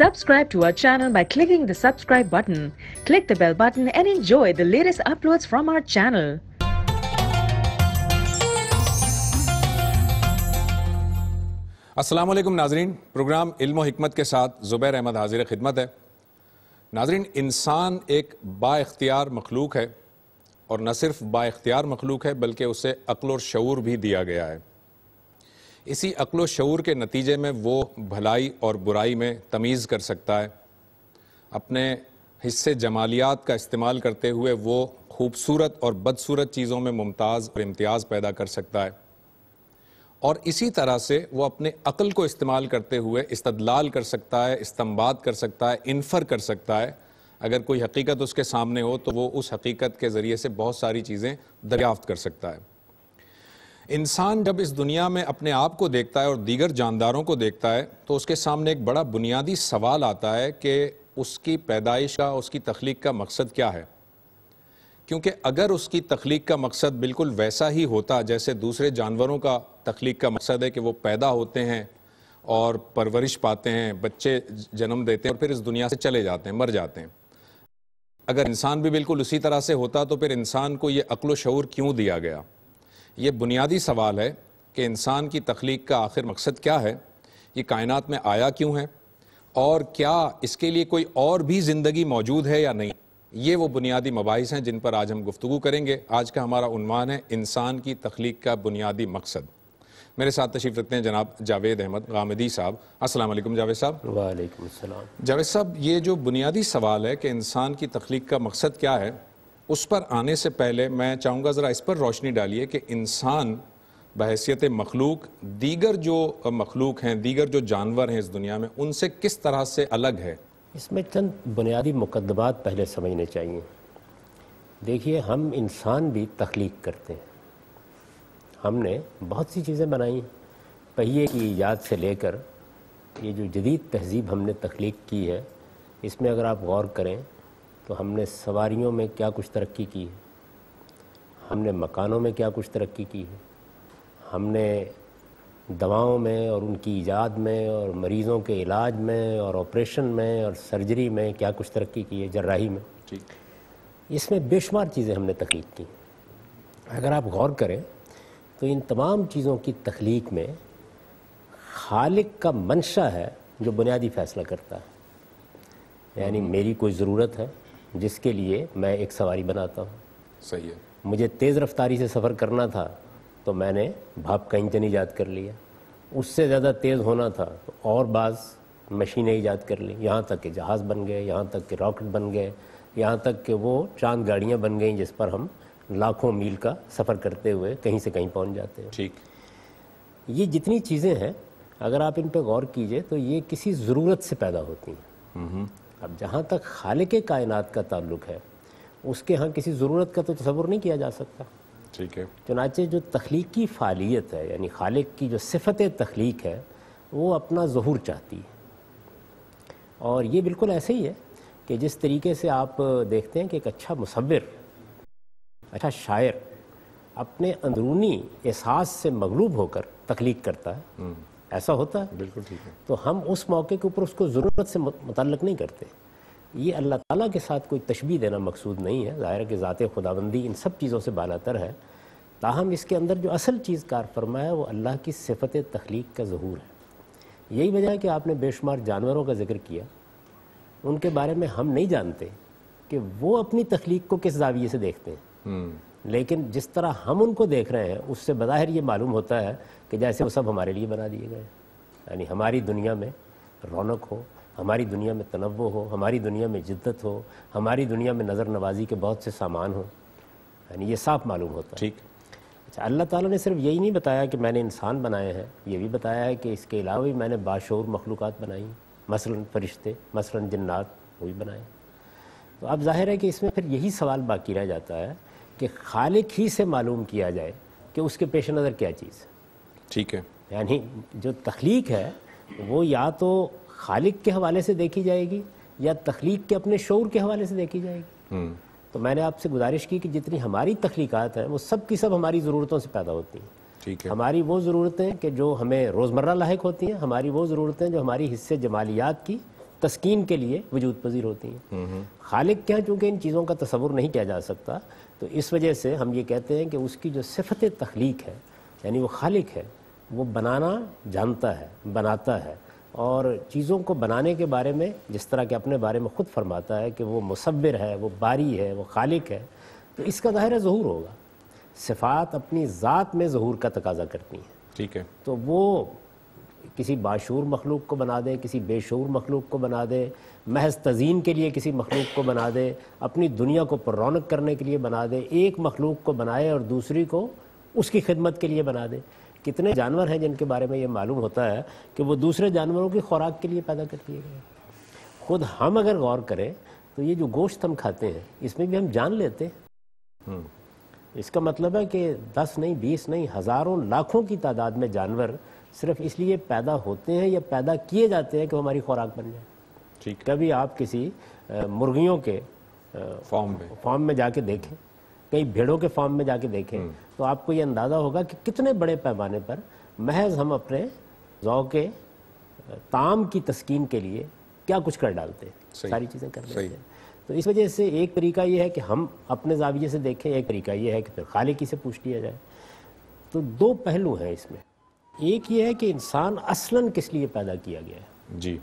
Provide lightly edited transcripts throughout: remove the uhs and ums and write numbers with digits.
Subscribe to our channel by clicking the subscribe button. Click the bell button and enjoy the latest uploads from our channel. السلام علیکم ناظرین، programme علم و حکمت کے ساتھ زبیر احمد حاضر خدمت ہے۔ ناظرین، انسان ایک با اختیار مخلوق ہے، اور نہ صرف با اختیار مخلوق ہے بلکہ اسے عقل اور شعور بھی دیا گیا ہے۔ اسی عقل و شعور کے نتیجے میں وہ بھلائی اور برائی میں تمیز کر سکتا ہے، اپنے حصے جمالیات کا استعمال کرتے ہوئے وہ خوبصورت اور بدصورت چیزوں میں ممتاز اور امتیاز پیدا کر سکتا ہے، اور اسی طرح سے وہ اپنے عقل کو استعمال کرتے ہوئے استدلال کر سکتا ہے، استنباط کر سکتا ہے، انفر کر سکتا ہے۔ اگر کوئی حقیقت اس کے سامنے ہو تو وہ اس حقیقت کے ذریعے سے بہت ساری چیزیں دریافت کر سکتا ہے۔ انسان جب اس دنیا میں اپنے آپ کو دیکھتا ہے اور دیگر جانداروں کو دیکھتا ہے تو اس کے سامنے ایک بڑا بنیادی سوال آتا ہے کہ اس کی پیدائش کا، اس کی تخلیق کا مقصد کیا ہے؟ کیونکہ اگر اس کی تخلیق کا مقصد بالکل ویسا ہی ہوتا جیسے دوسرے جانوروں کا تخلیق کا مقصد ہے کہ وہ پیدا ہوتے ہیں اور پرورش پاتے ہیں، بچے جنم دیتے ہیں اور پھر اس دنیا سے چلے جاتے ہیں، مر جاتے ہیں، اگر انسان بھی بالکل اسی طرح سے ہوتا تو پھر انسان کو یہ عقل و شعور کیوں دیا گیا؟ یہ بنیادی سوال ہے کہ انسان کی تخلیق کا آخر مقصد کیا ہے، یہ کائنات میں آیا کیوں ہے، اور کیا اس کے لیے کوئی اور بھی زندگی موجود ہے یا نہیں؟ یہ وہ بنیادی مباحث ہیں جن پر آج ہم گفتگو کریں گے۔ آج کا ہمارا عنوان ہے انسان کی تخلیق کا بنیادی مقصد۔ میرے ساتھ تشریف رکھتے ہیں جناب جاوید احمد غامدی صاحب۔ السلام علیکم جاوید صاحب۔ وعلیکم السلام۔ جاوید صاحب، یہ جو بنیادی سوال ہے کہ انسان کی تخلیق کا مقصد کیا ہے، اس پر آنے سے پہلے میں چاہوں گا ذرا اس پر روشنی ڈالیے کہ انسان بحیثیت مخلوق دیگر جو مخلوق ہیں، دیگر جو جانور ہیں اس دنیا میں، ان سے کس طرح سے الگ ہے؟ اس میں چند بنیادی مقدمات پہلے سمجھنے چاہیے۔ دیکھیے، ہم انسان بھی تخلیق کرتے ہیں۔ ہم نے بہت سی چیزیں بنائی، پہیے کی ایجاد سے لے کر یہ جو جدید تہذیب ہم نے تخلیق کی ہے، اس میں اگر آپ غور کریں تو ہم نے سواریوں میں کیا کچھ ترقی کی ہے، ہم نے مکانوں میں کیا کچھ ترقی کی ہے، ہم نے دواؤں میں اور ان کی ایجاد میں اور مریضوں کے علاج میں اور آپریشن میں اور سرجری میں کیا کچھ ترقی کی ہے، جراحی میں۔ اس میں بے شمار چیزیں ہم نے تخلیق کی۔ اگر آپ غور کریں تو ان تمام چیزوں کی تخلیق میں خالق کا منشا ہے جو بنیادی فیصلہ کرتا ہے۔ یعنی میری کوئی ضرورت ہے جس کے لیے میں ایک سواری بناتا ہوں۔ صحیح ہے۔ مجھے تیز رفتاری سے سفر کرنا تھا تو میں نے بھاپ کا انجن ایجاد کر لیا، اس سے زیادہ تیز ہونا تھا تو اور بعض مشینیں ایجاد کر لی، یہاں تک کہ جہاز بن گئے، یہاں تک کہ راکٹ بن گئے، یہاں تک کہ وہ چاند گاڑیاں بن گئیں جس پر ہم لاکھوں میل کا سفر کرتے ہوئے کہیں سے کہیں پہنچ جاتے ہیں۔ ٹھیک۔ یہ جتنی چیزیں ہیں اگر آپ ان پہ غور کیجئے تو یہ کسی ضرورت سے پیدا ہوتی ہیں۔ اب جہاں تک خالق کائنات کا تعلق ہے، اس کے ہاں کسی ضرورت کا تو تصور نہیں کیا جا سکتا۔ ٹھیک ہے۔ چنانچہ جو تخلیقی فعالیت ہے، یعنی خالق کی جو صفت تخلیق ہے، وہ اپنا ظہور چاہتی ہے، اور یہ بالکل ایسے ہی ہے کہ جس طریقے سے آپ دیکھتے ہیں کہ ایک اچھا مصور، اچھا شاعر اپنے اندرونی احساس سے مغلوب ہو کر تخلیق کرتا ہے، ایسا ہوتا ہے۔ بالکل ٹھیک ہے۔ تو ہم اس موقع کے اوپر اس کو ضرورت سے متعلق نہیں کرتے۔ یہ اللہ تعالیٰ کے ساتھ کوئی تشبیہ دینا مقصود نہیں ہے، ظاہر ہے کہ ذات خداوندی ان سب چیزوں سے بالاتر ہے، تاہم اس کے اندر جو اصل چیز کار فرما ہے وہ اللہ کی صفت تخلیق کا ظہور ہے۔ یہی وجہ ہے کہ آپ نے بے شمار جانوروں کا ذکر کیا، ان کے بارے میں ہم نہیں جانتے کہ وہ اپنی تخلیق کو کس زاویے سے دیکھتے ہیں، لیکن جس طرح ہم ان کو دیکھ رہے ہیں اس سے بظاہر یہ معلوم ہوتا ہے کہ جیسے وہ سب ہمارے لیے بنا دیے گئے، یعنی ہماری دنیا میں رونق ہو، ہماری دنیا میں تنوع ہو، ہماری دنیا میں جدت ہو، ہماری دنیا میں نظر نوازی کے بہت سے سامان ہوں، یعنی یہ صاف معلوم ہوتا ہے۔ ٹھیک۔ اچھا، اللہ تعالیٰ نے صرف یہی نہیں بتایا کہ میں نے انسان بنائے ہیں، یہ بھی بتایا ہے کہ اس کے علاوہ بھی میں نے باشعور مخلوقات بنائی، مثلاً فرشتے، مثلاً جنات، وہ بھی بنائے۔ تو اب ظاہر ہے کہ اس میں پھر یہی سوال باقی رہ جاتا ہے کہ خالق ہی سے معلوم کیا جائے کہ اس کے پیش نظر کیا چیز ہے۔ ٹھیک ہے۔ یعنی جو تخلیق ہے وہ یا تو خالق کے حوالے سے دیکھی جائے گی یا تخلیق کے اپنے شعور کے حوالے سے دیکھی جائے گی۔ تو میں نے آپ سے گزارش کی کہ جتنی ہماری تخلیقات ہیں وہ سب کی سب ہماری ضرورتوں سے پیدا ہوتی ہیں۔ ٹھیک ہے۔ ہماری وہ ضرورتیں کہ جو ہمیں روزمرہ لاحق ہوتی ہیں، ہماری وہ ضرورتیں جو ہماری حصے جمالیات کی تسکین کے لیے وجود پذیر ہوتی ہیں. خالق کیا، چونکہ ان چیزوں کا تصور نہیں کیا جا سکتا، تو اس وجہ سے ہم یہ کہتے ہیں کہ اس کی جو صفت تخلیق ہے، یعنی وہ خالق ہے، وہ بنانا جانتا ہے، بناتا ہے، اور چیزوں کو بنانے کے بارے میں جس طرح کہ اپنے بارے میں خود فرماتا ہے کہ وہ مصور ہے، وہ باری ہے، وہ خالق ہے، تو اس کا ظاہر ظہور ہوگا. صفات اپنی ذات میں ظہور کا تقاضا کرتی ہیں. ٹھیک ہے. تو وہ کسی باشعور مخلوق کو بنا دے، کسی بے شعور مخلوق کو بنا دے، محض تزئین کے لیے کسی مخلوق کو بنا دے، اپنی دنیا کو پر رونق کرنے کے لیے بنا دے، ایک مخلوق کو بنائے اور دوسری کو اس کی خدمت کے لیے بنا دے. کتنے جانور ہیں جن کے بارے میں یہ معلوم ہوتا ہے کہ وہ دوسرے جانوروں کی خوراک کے لیے پیدا کر دیے گئے. خود ہم اگر غور کریں تو یہ جو گوشت ہم کھاتے ہیں اس میں بھی ہم جان لیتے ہیں. اس کا مطلب ہے کہ 10 نہیں، 20 نہیں، ہزاروں لاکھوں کی تعداد میں جانور صرف اس لیے پیدا ہوتے ہیں یا پیدا کیے جاتے ہیں کہ وہ ہماری خوراک بن جائے. ٹھیک. کبھی آپ کسی مرغیوں کے فارم میں جا کے دیکھیں، کئی بھیڑوں کے فارم میں جا کے دیکھیں تو آپ کو یہ اندازہ ہوگا کہ کتنے بڑے پیمانے پر محض ہم اپنے ذوق طعام کی تسکین کے لیے کیا کچھ کر ڈالتے ہیں، ساری چیزیں کر دیتے ہیں. تو اس وجہ سے ایک طریقہ یہ ہے کہ ہم اپنے زاویے سے دیکھیں، ایک طریقہ یہ ہے کہ پھر خالق ہی سے پوچھ لیا جائے. تو دو پہلو ہیں اس میں. ایک یہ ہے کہ انسان اصلاً کس لیے پیدا کیا گیا ہے. جی.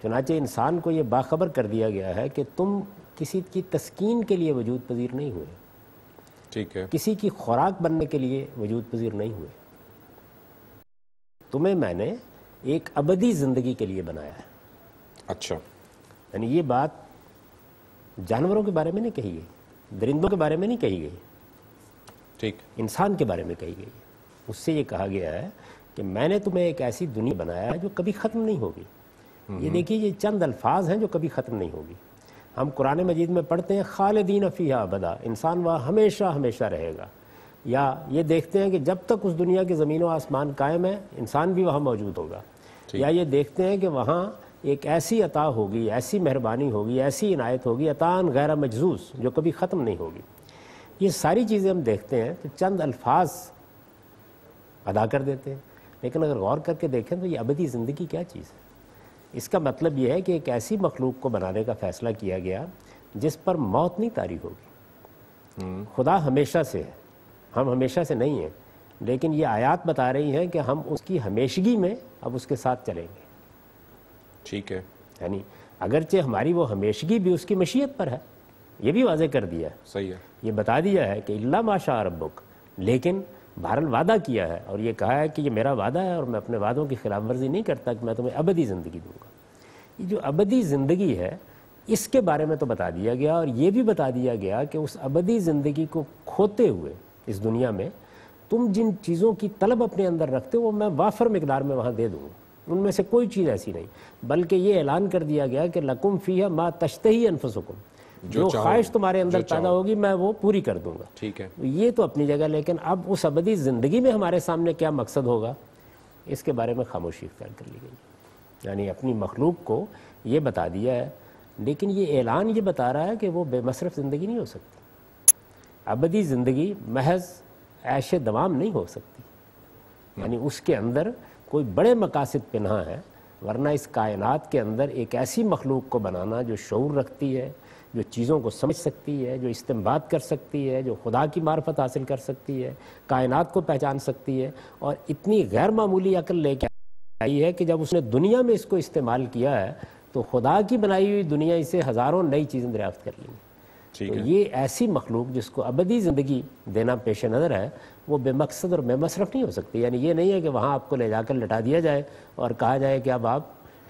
چنانچہ انسان کو یہ باخبر کر دیا گیا ہے کہ تم کسی کی تسکین کے لیے وجود پذیر نہیں ہوئے. ٹھیک ہے. کسی کی خوراک بننے کے لیے وجود پذیر نہیں ہوئے. تمہیں میں نے ایک ابدی زندگی کے لیے بنایا ہے. اچھا. یعنی یہ بات جانوروں کے بارے میں نہیں کہی گئی، درندوں کے بارے میں نہیں کہی گئی، ٹھیک، انسان کے بارے میں کہی گئی. اس سے یہ کہا گیا ہے کہ میں نے تمہیں ایک ایسی دنیا بنایا ہے جو کبھی ختم نہیں ہوگی. یہ دیکھیے، یہ چند الفاظ ہیں جو کبھی ختم نہیں ہوگی. ہم قرآن مجید میں پڑھتے ہیں خالدین فیہا ابدا، انسان وہاں ہمیشہ ہمیشہ رہے گا. یا یہ دیکھتے ہیں کہ جب تک اس دنیا کے زمین و آسمان قائم ہے انسان بھی وہاں موجود ہوگا. یا یہ دیکھتے ہیں کہ وہاں ایک ایسی عطا ہوگی، ایسی مہربانی ہوگی، ایسی عنایت ہوگی عطاً غیر مجزوز جو کبھی ختم نہیں ہوگی. یہ ساری چیزیں ہم دیکھتے ہیں تو چند الفاظ ادا کر دیتے ہیں، لیکن اگر غور کر کے دیکھیں تو یہ ابدی زندگی کیا چیز ہے. اس کا مطلب یہ ہے کہ ایک ایسی مخلوق کو بنانے کا فیصلہ کیا گیا جس پر موت نہیں طاری ہوگی. خدا ہمیشہ سے ہے، ہم ہمیشہ سے نہیں ہیں، لیکن یہ آیات بتا رہی ہیں کہ ہم اس کی ہمیشگی میں اب اس کے ساتھ چلیں گے. ٹھیک ہے. یعنی اگرچہ ہماری وہ ہمیشگی بھی اس کی مشیت پر ہے، یہ بھی واضح کر دیا ہے. صحیح ہے. یہ بتا دیا ہے کہ الا ما شاء ربک، لیکن بہرحال وعدہ کیا ہے اور یہ کہا ہے کہ یہ میرا وعدہ ہے اور میں اپنے وعدوں کی خلاف ورزی نہیں کرتا کہ میں تمہیں ابدی زندگی دوں گا. یہ جو ابدی زندگی ہے اس کے بارے میں تو بتا دیا گیا، اور یہ بھی بتا دیا گیا کہ اس ابدی زندگی کو کھوتے ہوئے اس دنیا میں تم جن چیزوں کی طلب اپنے اندر رکھتے ہو وہ میں وافر مقدار میں وہاں دے دوں گا. ان میں سے کوئی چیز ایسی نہیں، بلکہ یہ اعلان کر دیا گیا کہ لکم فیہا ما تشتہی انفسکم، جو خواہش تمہارے اندر پیدا ہوگی میں وہ پوری کر دوں گا. ٹھیک ہے. یہ تو اپنی جگہ، لیکن اب اس ابدی زندگی میں ہمارے سامنے کیا مقصد ہوگا اس کے بارے میں خاموشی اختیار کر لی گئی. یعنی اپنی مخلوق کو یہ بتا دیا ہے، لیکن یہ اعلان یہ بتا رہا ہے کہ وہ بے مصرف زندگی نہیں ہو سکتی. ابدی زندگی محض عیش دوام نہیں ہو سکتی. یعنی اس کے اندر کوئی بڑے مقاصد پنہاں ہیں، ورنہ اس کائنات کے اندر ایک ایسی مخلوق کو بنانا جو شعور رکھتی ہے، جو چیزوں کو سمجھ سکتی ہے، جو استنباط کر سکتی ہے، جو خدا کی معرفت حاصل کر سکتی ہے، کائنات کو پہچان سکتی ہے، اور اتنی غیر معمولی عقل لے کے آئی ہے کہ جب اس نے دنیا میں اس کو استعمال کیا ہے تو خدا کی بنائی ہوئی دنیا اسے ہزاروں نئی چیزیں دریافت کر لیں. تو یہ ایسی مخلوق جس کو ابدی زندگی دینا پیش نظر ہے وہ بے مقصد اور بے مصرف نہیں ہو سکتی. یعنی یہ نہیں ہے کہ وہاں آپ کو لے جا کر لٹا دیا جائے اور کہا جائے کہ اب آپ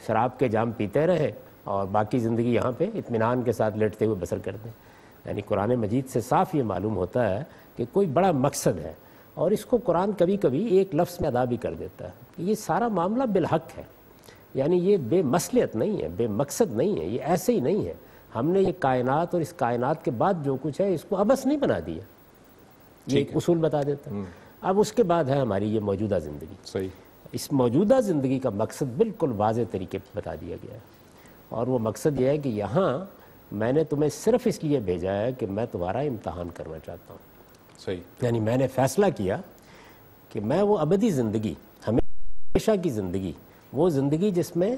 شراب کے جام پیتے رہیں اور باقی زندگی یہاں پہ اطمینان کے ساتھ لیٹتے ہوئے بسر کر دیں. یعنی قرآن مجید سے صاف یہ معلوم ہوتا ہے کہ کوئی بڑا مقصد ہے، اور اس کو قرآن کبھی کبھی ایک لفظ میں ادا بھی کر دیتا ہے کہ یہ سارا معاملہ بالحق ہے. یعنی یہ بے مصلحت نہیں ہے، بے مقصد نہیں ہے، یہ ایسے ہی نہیں ہے. ہم نے یہ کائنات اور اس کائنات کے بعد جو کچھ ہے اس کو ابس نہیں بنا دیا. یہ ایک اصول بتا دیتا ہے. اب اس کے بعد ہے ہماری یہ موجودہ زندگی. صحیح. اس موجودہ زندگی کا مقصد بالکل واضح طریقے پر بتا دیا گیا ہے، اور وہ مقصد یہ ہے کہ یہاں میں نے تمہیں صرف اس لیے بھیجا ہے کہ میں تمہارا امتحان کرنا چاہتا ہوں. صحیح. یعنی میں نے فیصلہ کیا کہ میں وہ ابدی زندگی، ہمیشہ کی زندگی، وہ زندگی جس میں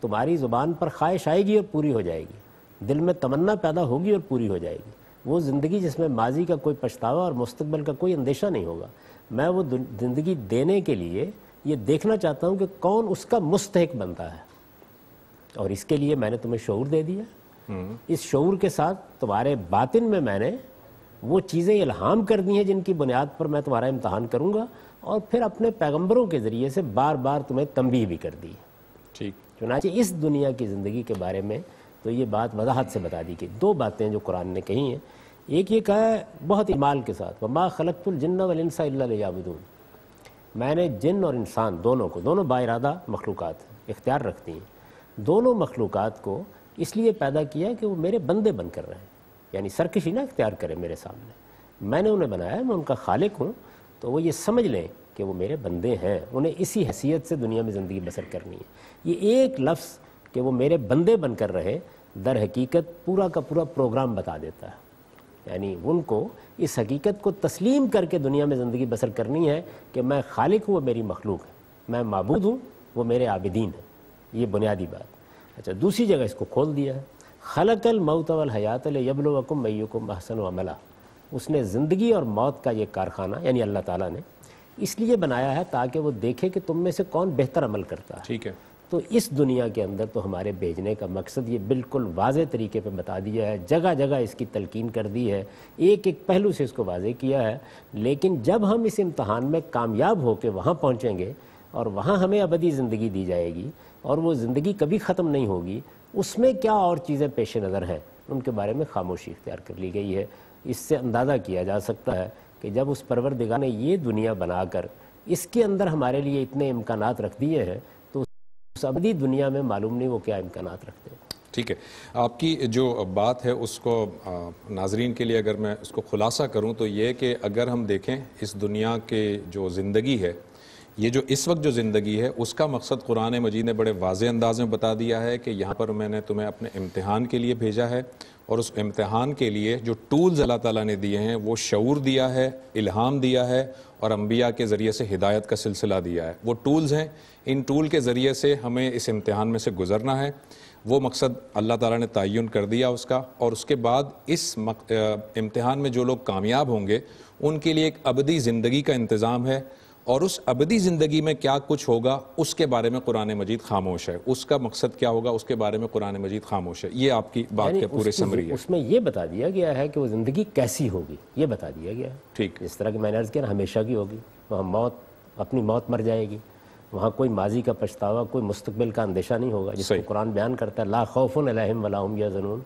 تمہاری زبان پر خواہش آئے گی اور پوری ہو جائے گی، دل میں تمنا پیدا ہوگی اور پوری ہو جائے گی، وہ زندگی جس میں ماضی کا کوئی پچھتاوا اور مستقبل کا کوئی اندیشہ نہیں ہوگا۔ میں وہ زندگی دینے کے لیے یہ دیکھنا چاہتا ہوں کہ کون اس کا مستحق بنتا ہے، اور اس کے لیے میں نے تمہیں شعور دے دیا۔ اس شعور کے ساتھ تمہارے باطن میں نے وہ چیزیں الہام کر دی ہیں جن کی بنیاد پر میں تمہارا امتحان کروں گا، اور پھر اپنے پیغمبروں کے ذریعے سے بار بار تمہیں تنبیہ بھی کر دی۔ ٹھیک، چنانچہ اس دنیا کی زندگی کے بارے میں تو یہ بات وضاحت سے بتا دی کہ دو باتیں جو قرآن نے کہی ہیں، ایک یہ کہا ہے بہت اجمال کے ساتھ، وَمَا خَلَقْتُ الْجِنَّ وَالْإِنسَ إِلَّا لِيَعْبُدُونِ، میں نے جن اور انسان دونوں باارادہ مخلوقات اختیار رکھتی ہیں، دونوں مخلوقات کو اس لیے پیدا کیا کہ وہ میرے بندے بن کر رہیں، یعنی سرکشی نہ اختیار کریں میرے سامنے، میں نے انہیں بنایا ہے، میں ان کا خالق ہوں، تو وہ یہ سمجھ لیں کہ وہ میرے بندے ہیں، انہیں اسی حیثیت سے دنیا میں زندگی بسر کرنی ہے۔ یہ ایک لفظ کہ وہ میرے بندے بن کر رہے در حقیقت پورا کا پورا پروگرام بتا دیتا ہے، یعنی ان کو اس حقیقت کو تسلیم کر کے دنیا میں زندگی بسر کرنی ہے کہ میں خالق ہوں، وہ میری مخلوق ہے، میں معبود ہوں، وہ میرے عابدین ہیں، یہ بنیادی بات۔ اچھا، دوسری جگہ اس کو کھول دیا ہے، خلق الموت والحیات لیبلوکم ایکم احسن عملا، اس نے زندگی اور موت کا یہ کارخانہ یعنی اللہ تعالیٰ نے اس لیے بنایا ہے تاکہ وہ دیکھے کہ تم میں سے کون بہتر عمل کرتا ہے۔ ٹھیک ہے، تو اس دنیا کے اندر تو ہمارے بھیجنے کا مقصد یہ بالکل واضح طریقے پہ بتا دیا ہے، جگہ جگہ اس کی تلقین کر دی ہے، ایک ایک پہلو سے اس کو واضح کیا ہے، لیکن جب ہم اس امتحان میں کامیاب ہو کے وہاں پہنچیں گے اور وہاں ہمیں ابدی زندگی دی جائے گی اور وہ زندگی کبھی ختم نہیں ہوگی، اس میں کیا اور چیزیں پیش نظر ہیں ان کے بارے میں خاموشی اختیار کر لی گئی ہے۔ اس سے اندازہ کیا جا سکتا ہے کہ جب اس پروردگار نے یہ دنیا بنا کر اس کے اندر ہمارے لیے اتنے امکانات رکھ دیے ہیں تو اس ابدی دنیا میں معلوم نہیں وہ کیا امکانات رکھتے ہیں۔ ٹھیک ہے، آپ کی جو بات ہے اس کو ناظرین کے لیے اگر میں اس کو خلاصہ کروں تو یہ کہ اگر ہم دیکھیں اس دنیا کے جو زندگی ہے، یہ جو اس وقت جو زندگی ہے اس کا مقصد قرآن مجید نے بڑے واضح انداز میں بتا دیا ہے کہ یہاں پر میں نے تمہیں اپنے امتحان کے لیے بھیجا ہے، اور اس امتحان کے لیے جو ٹولز اللہ تعالیٰ نے دیے ہیں وہ شعور دیا ہے، الہام دیا ہے، اور انبیاء کے ذریعے سے ہدایت کا سلسلہ دیا ہے۔ وہ ٹولز ہیں، ان ٹول کے ذریعے سے ہمیں اس امتحان میں سے گزرنا ہے، وہ مقصد اللہ تعالیٰ نے تعین کر دیا اس کا، اور اس کے بعد اس امتحان میں جو لوگ کامیاب ہوں گے ان کے لیے ایک ابدی زندگی کا انتظام ہے، اور اس ابدی زندگی میں کیا کچھ ہوگا اس کے بارے میں قرآن مجید خاموش ہے، اس کا مقصد کیا ہوگا اس کے بارے میں قرآن مجید خاموش ہے۔ یہ آپ کی بات کے پورے سمری ہے۔ اس میں یہ بتا دیا گیا ہے کہ وہ زندگی کیسی ہوگی، یہ بتا دیا گیا ہے۔ ٹھیک، جس طرح کہ میں نے عرض کیا نا، ہمیشہ کی ہوگی، وہاں موت اپنی موت مر جائے گی، وہاں کوئی ماضی کا پچھتاوا، کوئی مستقبل کا اندیشہ نہیں ہوگا، جس کو قرآن بیان کرتا ہے لا خوف علیہم ولا ہم یحزنون،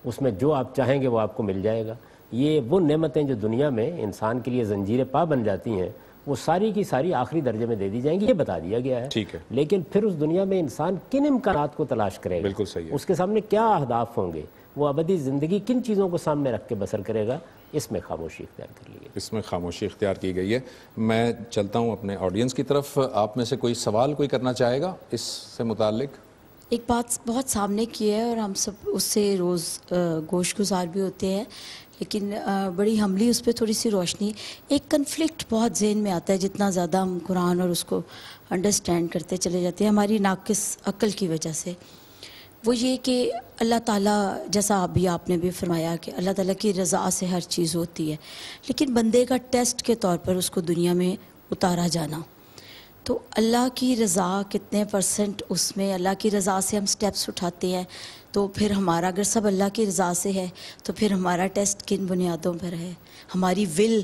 اس میں جو آپ چاہیں گے وہ آپ کو مل جائے گا۔ یہ وہ نعمتیں جو دنیا میں انسان کے لیے زنجیر پا بن جاتی ہیں وہ ساری کی ساری آخری درجے میں دے دی جائیں گی، یہ بتا دیا گیا ہے۔ ٹھیک ہے، لیکن پھر اس دنیا میں انسان کن امکانات کو تلاش کرے گا، بالکل صحیح ہے، اس کے سامنے کیا اہداف ہوں گے، وہ ابدی زندگی کن چیزوں کو سامنے رکھ کے بسر کرے گا، اس میں خاموشی اختیار کر لی گئی۔ اس میں خاموشی اختیار کی گئی ہے۔ میں چلتا ہوں اپنے آڈینس کی طرف، آپ میں سے کوئی سوال کوئی کرنا چاہے گا اس سے متعلق؟ ایک بات بہت سامنے کی ہے اور ہم سب اس سے روز گوش گزار بھی ہوتے ہیں، لیکن بڑی حملی اس پہ تھوڑی سی روشنی، ایک کنفلکٹ بہت ذہن میں آتا ہے جتنا زیادہ ہم قرآن اور اس کو انڈرسٹینڈ کرتے چلے جاتے ہیں ہماری ناقص عقل کی وجہ سے، وہ یہ کہ اللہ تعالیٰ جیسا آپ نے بھی فرمایا کہ اللہ تعالیٰ کی رضا سے ہر چیز ہوتی ہے، لیکن بندے کا ٹیسٹ کے طور پر اس کو دنیا میں اتارا جانا، تو اللہ کی رضا کتنے پرسنٹ اس میں اللہ کی رضا سے ہم سٹیپس اٹھاتے ہیں، تو پھر ہمارا اگر سب اللہ کی رضا سے ہے تو پھر ہمارا ٹیسٹ کن بنیادوں پر ہے، ہماری ول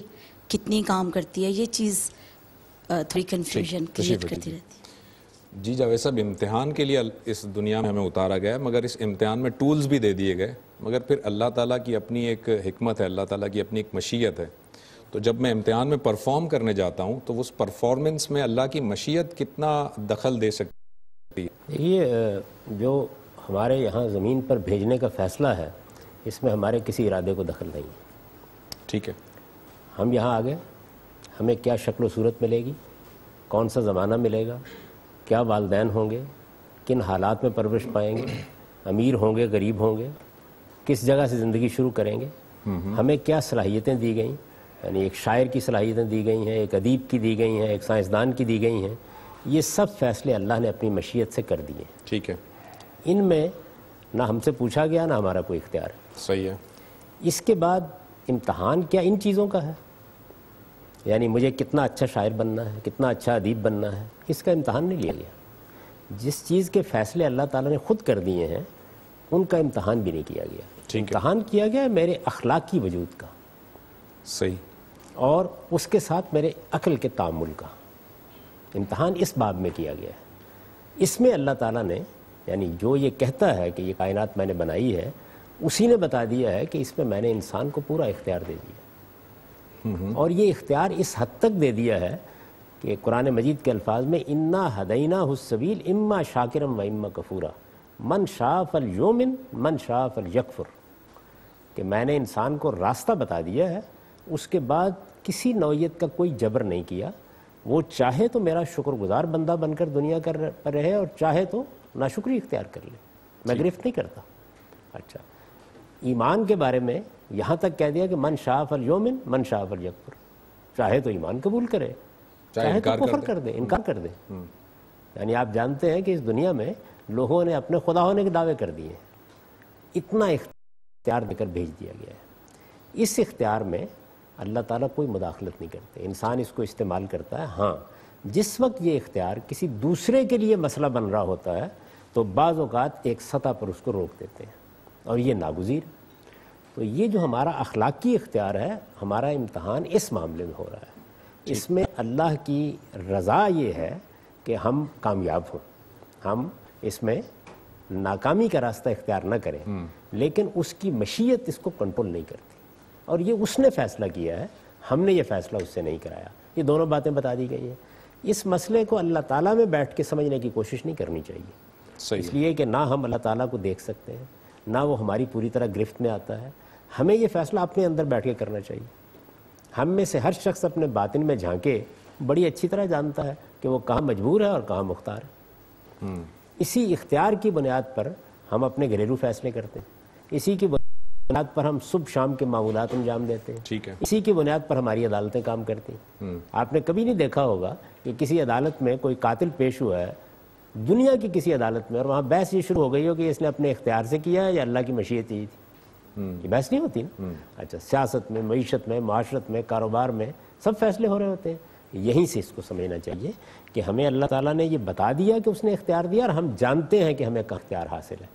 کتنی کام کرتی ہے، یہ چیز تھوڑی کنفیوژن کریٹ کرتی رہتی ہے۔ جی جاوید صاحب، امتحان کے لیے اس دنیا میں ہمیں اتارا گیا، مگر اس امتحان میں ٹولز بھی دے دیے گئے، مگر پھر اللہ تعالیٰ کی اپنی ایک حکمت ہے، اللہ تعالیٰ کی اپنی ایک مشیت ہے، تو جب میں امتحان میں پرفارم کرنے جاتا ہوں تو اس پرفارمنس میں اللہ کی مشیت کتنا دخل دے سکتی ہے؟ یہ جو ہمارے یہاں زمین پر بھیجنے کا فیصلہ ہے اس میں ہمارے کسی ارادے کو دخل نہیں ہے۔ ٹھیک ہے، ہم یہاں آ گئے، ہمیں کیا شکل و صورت ملے گی، کون سا زمانہ ملے گا، کیا والدین ہوں گے، کن حالات میں پرورش پائیں گے، امیر ہوں گے غریب ہوں گے، کس جگہ سے زندگی شروع کریں گے، ہمیں کیا صلاحیتیں دی گئیں، یعنی ایک شاعر کی صلاحیتیں دی گئی ہیں، ایک ادیب کی دی گئی ہیں، ایک سائنسدان کی دی گئی ہیں، یہ سب فیصلے اللہ نے اپنی مشیت سے کر دیے۔ ٹھیک ہے، ان میں نہ ہم سے پوچھا گیا نہ ہمارا کوئی اختیار ہے. صحیح ہے. اس کے بعد امتحان کیا ان چیزوں کا ہے؟ یعنی مجھے کتنا اچھا شاعر بننا ہے، کتنا اچھا ادیب بننا ہے، اس کا امتحان نہیں لیا گیا. جس چیز کے فیصلے اللہ تعالیٰ نے خود کر دیے ہیں ان کا امتحان بھی نہیں کیا گیا. امتحان کیا گیا میرے اخلاقی وجود کا. صحیح. اور اس کے ساتھ میرے عقل کے تعامل کا امتحان اس باب میں کیا گیا ہے. اس میں اللہ تعالیٰ نے یعنی جو یہ کہتا ہے کہ یہ کائنات میں نے بنائی ہے، اسی نے بتا دیا ہے کہ اس میں میں نے انسان کو پورا اختیار دے دیا. اور یہ اختیار اس حد تک دے دیا ہے کہ قرآن مجید کے الفاظ میں انا ہدیناہ السبیل اما شاکرم و اما کفورا من شاء فلیؤمن من شاء فلیکفر، کہ میں نے انسان کو راستہ بتا دیا ہے، اس کے بعد کسی نوعیت کا کوئی جبر نہیں کیا. وہ چاہے تو میرا شکر گزار بندہ بن کر دنیا پر رہے اور چاہے تو ناشکری اختیار کر لے، میں گرفت نہیں کرتا. اچھا، ایمان کے بارے میں یہاں تک کہہ دیا کہ من شاء فلیؤمن من شاء فلیکفر، چاہے تو ایمان قبول کرے چاہے تو کفر کر دے، انکار کر دے. یعنی آپ جانتے ہیں کہ اس دنیا میں لوگوں نے اپنے خدا ہونے کے دعوے کر دیے. اتنا اختیار دے کر بھیج دیا گیا ہے. اس اختیار میں اللہ تعالیٰ کوئی مداخلت نہیں کرتے، انسان اس کو استعمال کرتا ہے. ہاں، جس وقت یہ اختیار کسی دوسرے کے لیے مسئلہ بن رہا ہوتا ہے تو بعض اوقات ایک سطح پر اس کو روک دیتے ہیں اور یہ ناگزیر. تو یہ جو ہمارا اخلاقی اختیار ہے، ہمارا امتحان اس معاملے میں ہو رہا ہے. اس میں اللہ کی رضا یہ ہے کہ ہم کامیاب ہوں، ہم اس میں ناکامی کا راستہ اختیار نہ کریں، لیکن اس کی مشیت اس کو کنٹرول نہیں کرتی. اور یہ اس نے فیصلہ کیا ہے، ہم نے یہ فیصلہ اس سے نہیں کرایا. یہ دونوں باتیں بتا دی گئی ہیں. اس مسئلے کو اللہ تعالیٰ میں بیٹھ کے سمجھنے کی کوشش نہیں کرنی چاہیے، اس لیے کہ نہ ہم اللہ تعالیٰ کو دیکھ سکتے ہیں، نہ وہ ہماری پوری طرح گرفت میں آتا ہے. ہمیں یہ فیصلہ اپنے اندر بیٹھ کے کرنا چاہیے. ہم میں سے ہر شخص اپنے باطن میں جھانکے بڑی اچھی طرح جانتا ہے کہ وہ کہاں مجبور ہے اور کہاں مختار ہے. اسی اختیار کی بنیاد پر ہم اپنے گھریلو فیصلے کرتے ہیں، اسی کی بنیاد پر ہم صبح شام کے معمولات انجام دیتے ہیں، اسی کی بنیاد پر ہماری عدالتیں کام کرتی ہیں. آپ نے کبھی نہیں دیکھا ہوگا کہ کسی عدالت میں کوئی قاتل پیش ہوا ہے دنیا کی کسی عدالت میں اور وہاں بحث یہ شروع ہو گئی ہو کہ اس نے اپنے اختیار سے کیا ہے یا اللہ کی مشیت ہی تھی. یہ بحث نہیں ہوتی نا. اچھا، سیاست میں، معیشت میں، معاشرت میں، کاروبار میں سب فیصلے ہو رہے ہوتے ہیں. یہیں سے اس کو سمجھنا چاہیے کہ ہمیں اللہ تعالیٰ نے یہ بتا دیا کہ اس نے اختیار دیا اور ہم جانتے ہیں کہ ہمیں کہاں اختیار حاصل ہے.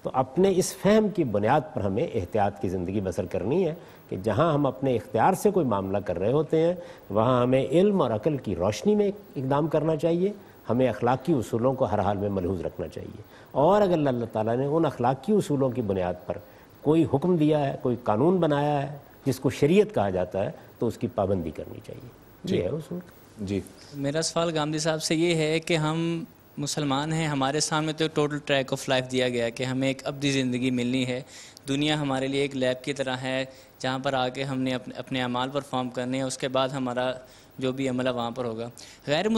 تو اپنے اس فہم کی بنیاد پر ہمیں احتیاط کی زندگی بسر کرنی ہے کہ جہاں ہم اپنے اختیار سے کوئی معاملہ کر رہے ہوتے ہیں وہاں ہمیں علم اور عقل کی روشنی میں اقدام کرنا چاہیے. ہمیں اخلاقی اصولوں کو ہر حال میں ملحوظ رکھنا چاہیے. اور اگر اللہ تعالیٰ نے ان اخلاقی اصولوں کی بنیاد پر کوئی حکم دیا ہے، کوئی قانون بنایا ہے جس کو شریعت کہا جاتا ہے تو اس کی پابندی کرنی چاہیے. یہ ہے اصول. جی، میرا سوال گامدی صاحب سے یہ ہے کہ ہم مسلمان ہیں، ہمارے سامنے تو ٹوٹل ٹریک آف لائف دیا گیا ہے کہ ہمیں ایک ابدی زندگی ملنی ہے. دنیا ہمارے لیے ایک لیب کی طرح ہے جہاں پر آ کے ہم نے اپنے اعمال پرفارم کرنے ہیں، اس کے بعد ہمارا جو بھی عمل ہے وہاں پر ہوگا. غیر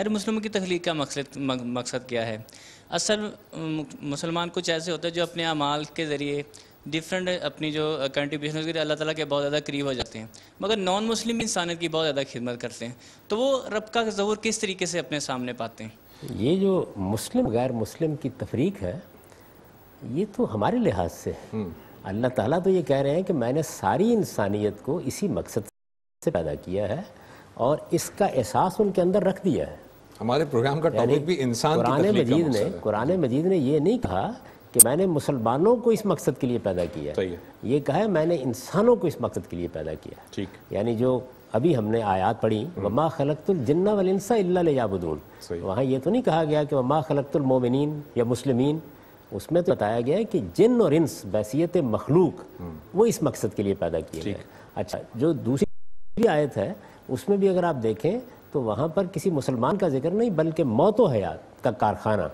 مسلموں کی تخلیق کا مقصد کیا ہے؟ اصل مسلمان کچھ ایسے ہوتے ہیں جو اپنے اعمال کے ذریعے ڈفرینٹ اپنی جو کنٹریبیوشن کے لیے اللہ تعالیٰ کے بہت زیادہ قریب ہو جاتے ہیں، مگر نان مسلم انسانیت کی بہت زیادہ خدمت کرتے ہیں. تو وہ رب کا ظہور کس طریقے سے اپنے سامنے پاتے ہیں؟ یہ جو مسلم غیر مسلم کی تفریق ہے یہ تو ہمارے لحاظ سے ہے. اللہ تعالیٰ تو یہ کہہ رہے ہیں کہ میں نے ساری انسانیت کو اسی مقصد سے پیدا کیا ہے اور اس کا احساس ان کے اندر رکھ دیا ہے. ہمارے پروگرام کا ٹاپک بھی انسان کی تخلیق کا مقصد ہے. قرآن مجید نے یہ نہیں کہا کہ میں نے مسلمانوں کو اس مقصد کے لیے پیدا کیا ہے، یہ کہا ہے میں نے انسانوں کو اس مقصد کے لیے پیدا کیا ہے. یعنی جو ابھی ہم نے آیات پڑھی وما خلقت الجن والانس الا لیعبدون، وہاں یہ تو نہیں کہا گیا کہ وما خلقت المؤمنین یا مسلمین، اس میں تو بتایا گیا ہے کہ جن اور انس بحیثیت مخلوق وہ اس مقصد کے لیے پیدا کیے گئے. اچھا، جو دوسری آیت ہے اس میں بھی اگر آپ دیکھیں تو وہاں پر کسی مسلمان کا ذکر نہیں بلکہ موت و حیات کا کارخانہ،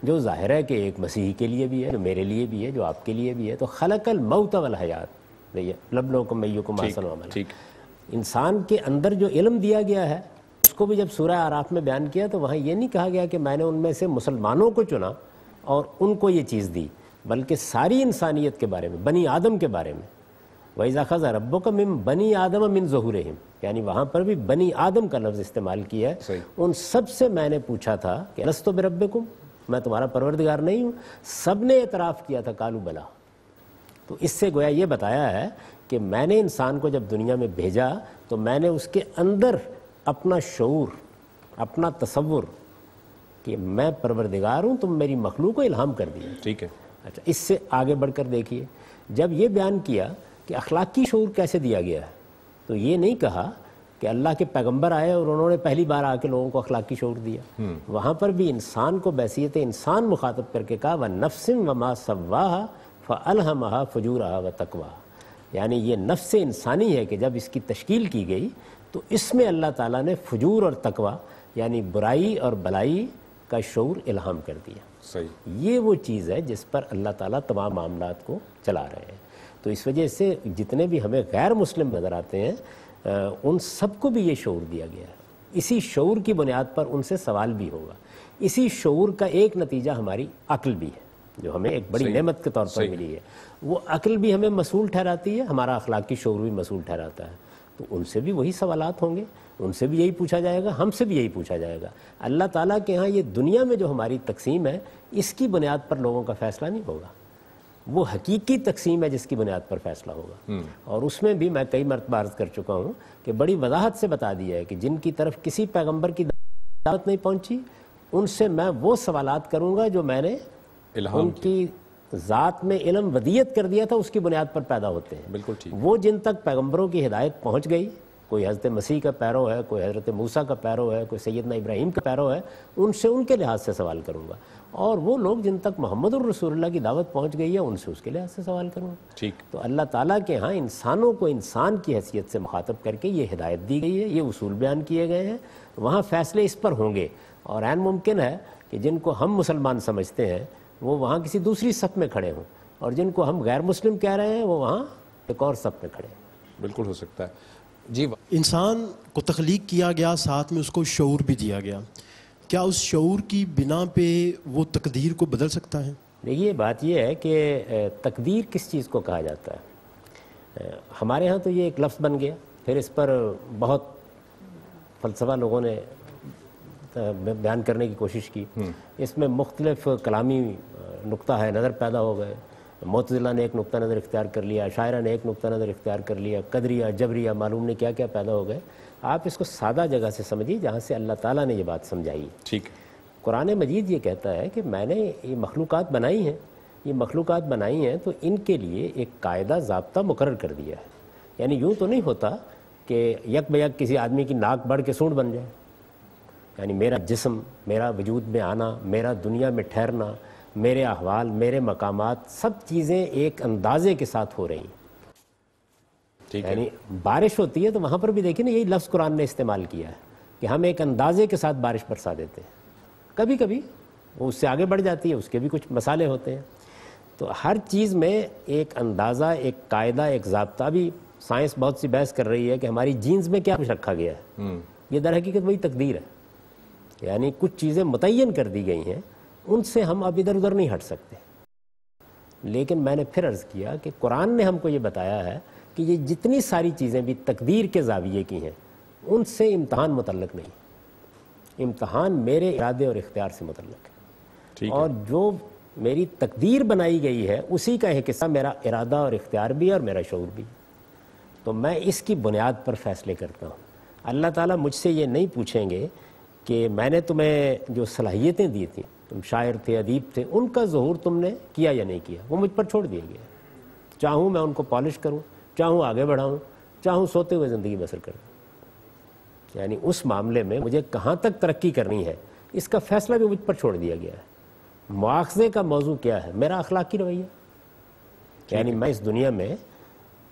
جو ظاہر ہے کہ ایک مسیحی کے لیے بھی ہے، جو میرے لیے بھی ہے، جو آپ کے لیے بھی ہے. تو خلق الموت والحیات لبلوکم ایکم احسن عملا. انسان کے اندر جو علم دیا گیا ہے اس کو بھی جب سورہ اعراف میں بیان کیا تو وہاں یہ نہیں کہا گیا کہ میں نے ان میں سے مسلمانوں کو چنا اور ان کو یہ چیز دی، بلکہ ساری انسانیت کے بارے میں، بنی آدم کے بارے میں. وَإِذَا أَخَذَ رَبُّكَ مِن بَنِي آدَمَ مِن ظُهُورِهِمْ، یعنی وہاں پر بھی بنی آدم کا لفظ استعمال کیا ہے. ان سب سے میں نے پوچھا تھا کہ الستُ بربکم، میں تمہارا پروردگار نہیں ہوں؟ سب نے اعتراف کیا تھا، قالوا بلا۔ تو اس سے گویا یہ بتایا ہے کہ میں نے انسان کو جب دنیا میں بھیجا تو میں نے اس کے اندر اپنا شعور، اپنا تصور کہ میں پروردگار ہوں، تم میری مخلوق کو الہام کر دیا۔ ٹھیک ہے۔ اچھا، اس سے آگے بڑھ کر دیکھیے، جب یہ بیان کیا کہ اخلاقی شعور کیسے دیا گیا ہے، تو یہ نہیں کہا کہ اللہ کے پیغمبر آئے اور انہوں نے پہلی بار آ کے لوگوں کو اخلاقی شعور دیا۔ وہاں پر بھی انسان کو بحیثیت انسان مخاطب کر کے کہا وَنَفْسٍ وَمَا سَوَّاهَا فَأَلْهَمَهَا فُجُورَهَا وَتَقْوَاهَا، یعنی یہ نفس انسانی ہے کہ جب اس کی تشکیل کی گئی تو اس میں اللہ تعالیٰ نے فجور اور تقوی یعنی برائی اور بلائی کا شعور الہام کر دیا۔ صحیح۔ یہ وہ چیز ہے جس پر اللہ تعالیٰ تمام معاملات کو چلا رہے ہیں۔ تو اس وجہ سے جتنے بھی ہمیں غیر مسلم نظر آتے ہیں ان سب کو بھی یہ شعور دیا گیا ہے۔ اسی شعور کی بنیاد پر ان سے سوال بھی ہوگا۔ اسی شعور کا ایک نتیجہ ہماری عقل بھی ہے جو ہمیں ایک بڑی نعمت کے طور پر ملی ہے۔ وہ عقل بھی ہمیں مسئول ٹھہراتی ہے، ہمارا اخلاقی شعور بھی مسئول ٹھہراتا ہے۔ تو ان سے بھی وہی سوالات ہوں گے، ان سے بھی یہی پوچھا جائے گا، ہم سے بھی یہی پوچھا جائے گا۔ اللہ تعالیٰ کے ہاں یہ دنیا میں جو ہماری تقسیم ہے اس کی بنیاد پر لوگوں کا فیصلہ نہیں ہوگا، وہ حقیقی تقسیم ہے جس کی بنیاد پر فیصلہ ہوگا۔ اور اس میں بھی میں کئی مرتبہ عرض کر چکا ہوں کہ بڑی وضاحت سے بتا دیا ہے کہ جن کی طرف کسی پیغمبر کی دعوت نہیں پہنچی ان سے میں وہ سوالات کروں گا جو میں نے ان کی ذات میں علم ودیت کر دیا تھا، اس کی بنیاد پر پیدا ہوتے ہیں۔ بالکل ٹھیک۔ وہ جن تک پیغمبروں کی ہدایت پہنچ گئی، کوئی حضرت مسیح کا پیرو ہے، کوئی حضرت موسیٰ کا پیرو ہے، کوئی سیدنا ابراہیم کا پیرو ہے، ان سے ان کے لحاظ سے سوال کروں گا۔ اور وہ لوگ جن تک محمد الرسول اللہ کی دعوت پہنچ گئی ہے ان سے اس کے لحاظ سے سوال کروں گا۔ ٹھیک۔ تو اللہ تعالیٰ کے ہاں انسانوں کو انسان کی حیثیت سے مخاطب کر کے یہ ہدایت دی گئی ہے، یہ اصول بیان کیے گئے ہیں، وہاں فیصلے اس پر ہوں گے۔ اور عین ممکن ہے کہ جن کو ہم مسلمان سمجھتے ہیں وہ وہاں کسی دوسری صف میں کھڑے ہوں، اور جن کو ہم غیر مسلم کہہ رہے ہیں وہ وہاں ایک اور صف میں کھڑے ہیں۔ بالکل ہو سکتا ہے۔ جی، انسان کو تخلیق کیا گیا، ساتھ میں اس کو شعور بھی دیا گیا، کیا اس شعور کی بنا پہ وہ تقدیر کو بدل سکتا ہے؟ دیکھیے بات یہ ہے کہ تقدیر کس چیز کو کہا جاتا ہے؟ ہمارے ہاں تو یہ ایک لفظ بن گیا، پھر اس پر بہت فلسفہ لوگوں نے بیان کرنے کی کوشش کی، اس میں مختلف کلامی نقطہ ہے نظر پیدا ہو گئے۔ معتزلہ نے ایک نقطہ نظر اختیار کر لیا، اشاعرہ نے ایک نقطہ نظر اختیار کر لیا، قدریہ، جبریہ، معلوم نہیں کیا کیا پیدا ہو گئے۔ آپ اس کو سادہ جگہ سے سمجھیے جہاں سے اللہ تعالیٰ نے یہ بات سمجھائی۔ ٹھیک۔ قرآن مجید یہ کہتا ہے کہ میں نے یہ مخلوقات بنائی ہیں، یہ مخلوقات بنائی ہیں تو ان کے لیے ایک قاعدہ ضابطہ مقرر کر دیا ہے۔ یعنی یوں تو نہیں ہوتا کہ یک بیک کسی آدمی کی ناک بڑھ کے سونڈ بن جائے، یعنی میرا جسم، میرا وجود میں آنا، میرا دنیا میں ٹھہرنا، میرے احوال، میرے مقامات، سب چیزیں ایک اندازے کے ساتھ ہو رہی ہیں۔ یعنی بارش ہوتی ہے تو وہاں پر بھی دیکھیں نا، یہی لفظ قرآن نے استعمال کیا ہے کہ ہم ایک اندازے کے ساتھ بارش برسا دیتے ہیں۔ کبھی کبھی وہ اس سے آگے بڑھ جاتی ہے، اس کے بھی کچھ مسالے ہوتے ہیں۔ تو ہر چیز میں ایک اندازہ، ایک قاعدہ، ایک ضابطہ۔ بھی سائنس بہت سی بحث کر رہی ہے کہ ہماری جینز میں کیا کچھ رکھا گیا ہے، یہ در حقیقت وہی تقدیر ہے۔ یعنی کچھ چیزیں متعین کر دی گئی ہیں، ان سے ہم اب ادھر ادھر نہیں ہٹ سکتے۔ لیکن میں نے پھر عرض کیا کہ قرآن نے ہم کو یہ بتایا ہے کہ یہ جتنی ساری چیزیں بھی تقدیر کے زاویے کی ہیں ان سے امتحان متعلق نہیں، امتحان میرے ارادے اور اختیار سے متعلق ہے۔ اور جو میری تقدیر بنائی گئی ہے اسی کا ایک حصہ میرا ارادہ اور اختیار بھی ہے اور میرا شعور بھی۔ تو میں اس کی بنیاد پر فیصلے کرتا ہوں۔ اللہ تعالیٰ مجھ سے یہ نہیں پوچھیں گے کہ میں نے تمہیں جو صلاحیتیں دی تھیں، تم شاعر تھے، ادیب تھے، ان کا ظہور تم نے کیا یا نہیں کیا، وہ مجھ پر چھوڑ دیا گیا۔ چاہوں میں ان کو پالش کروں، چاہوں آگے بڑھاؤں، چاہوں سوتے ہوئے زندگی بسر کروں۔ یعنی اس معاملے میں مجھے کہاں تک ترقی کرنی ہے اس کا فیصلہ بھی مجھ پر چھوڑ دیا گیا ہے۔ مواخذے کا موضوع کیا ہے؟ میرا اخلاقی رویہ۔ یعنی میں اس دنیا میں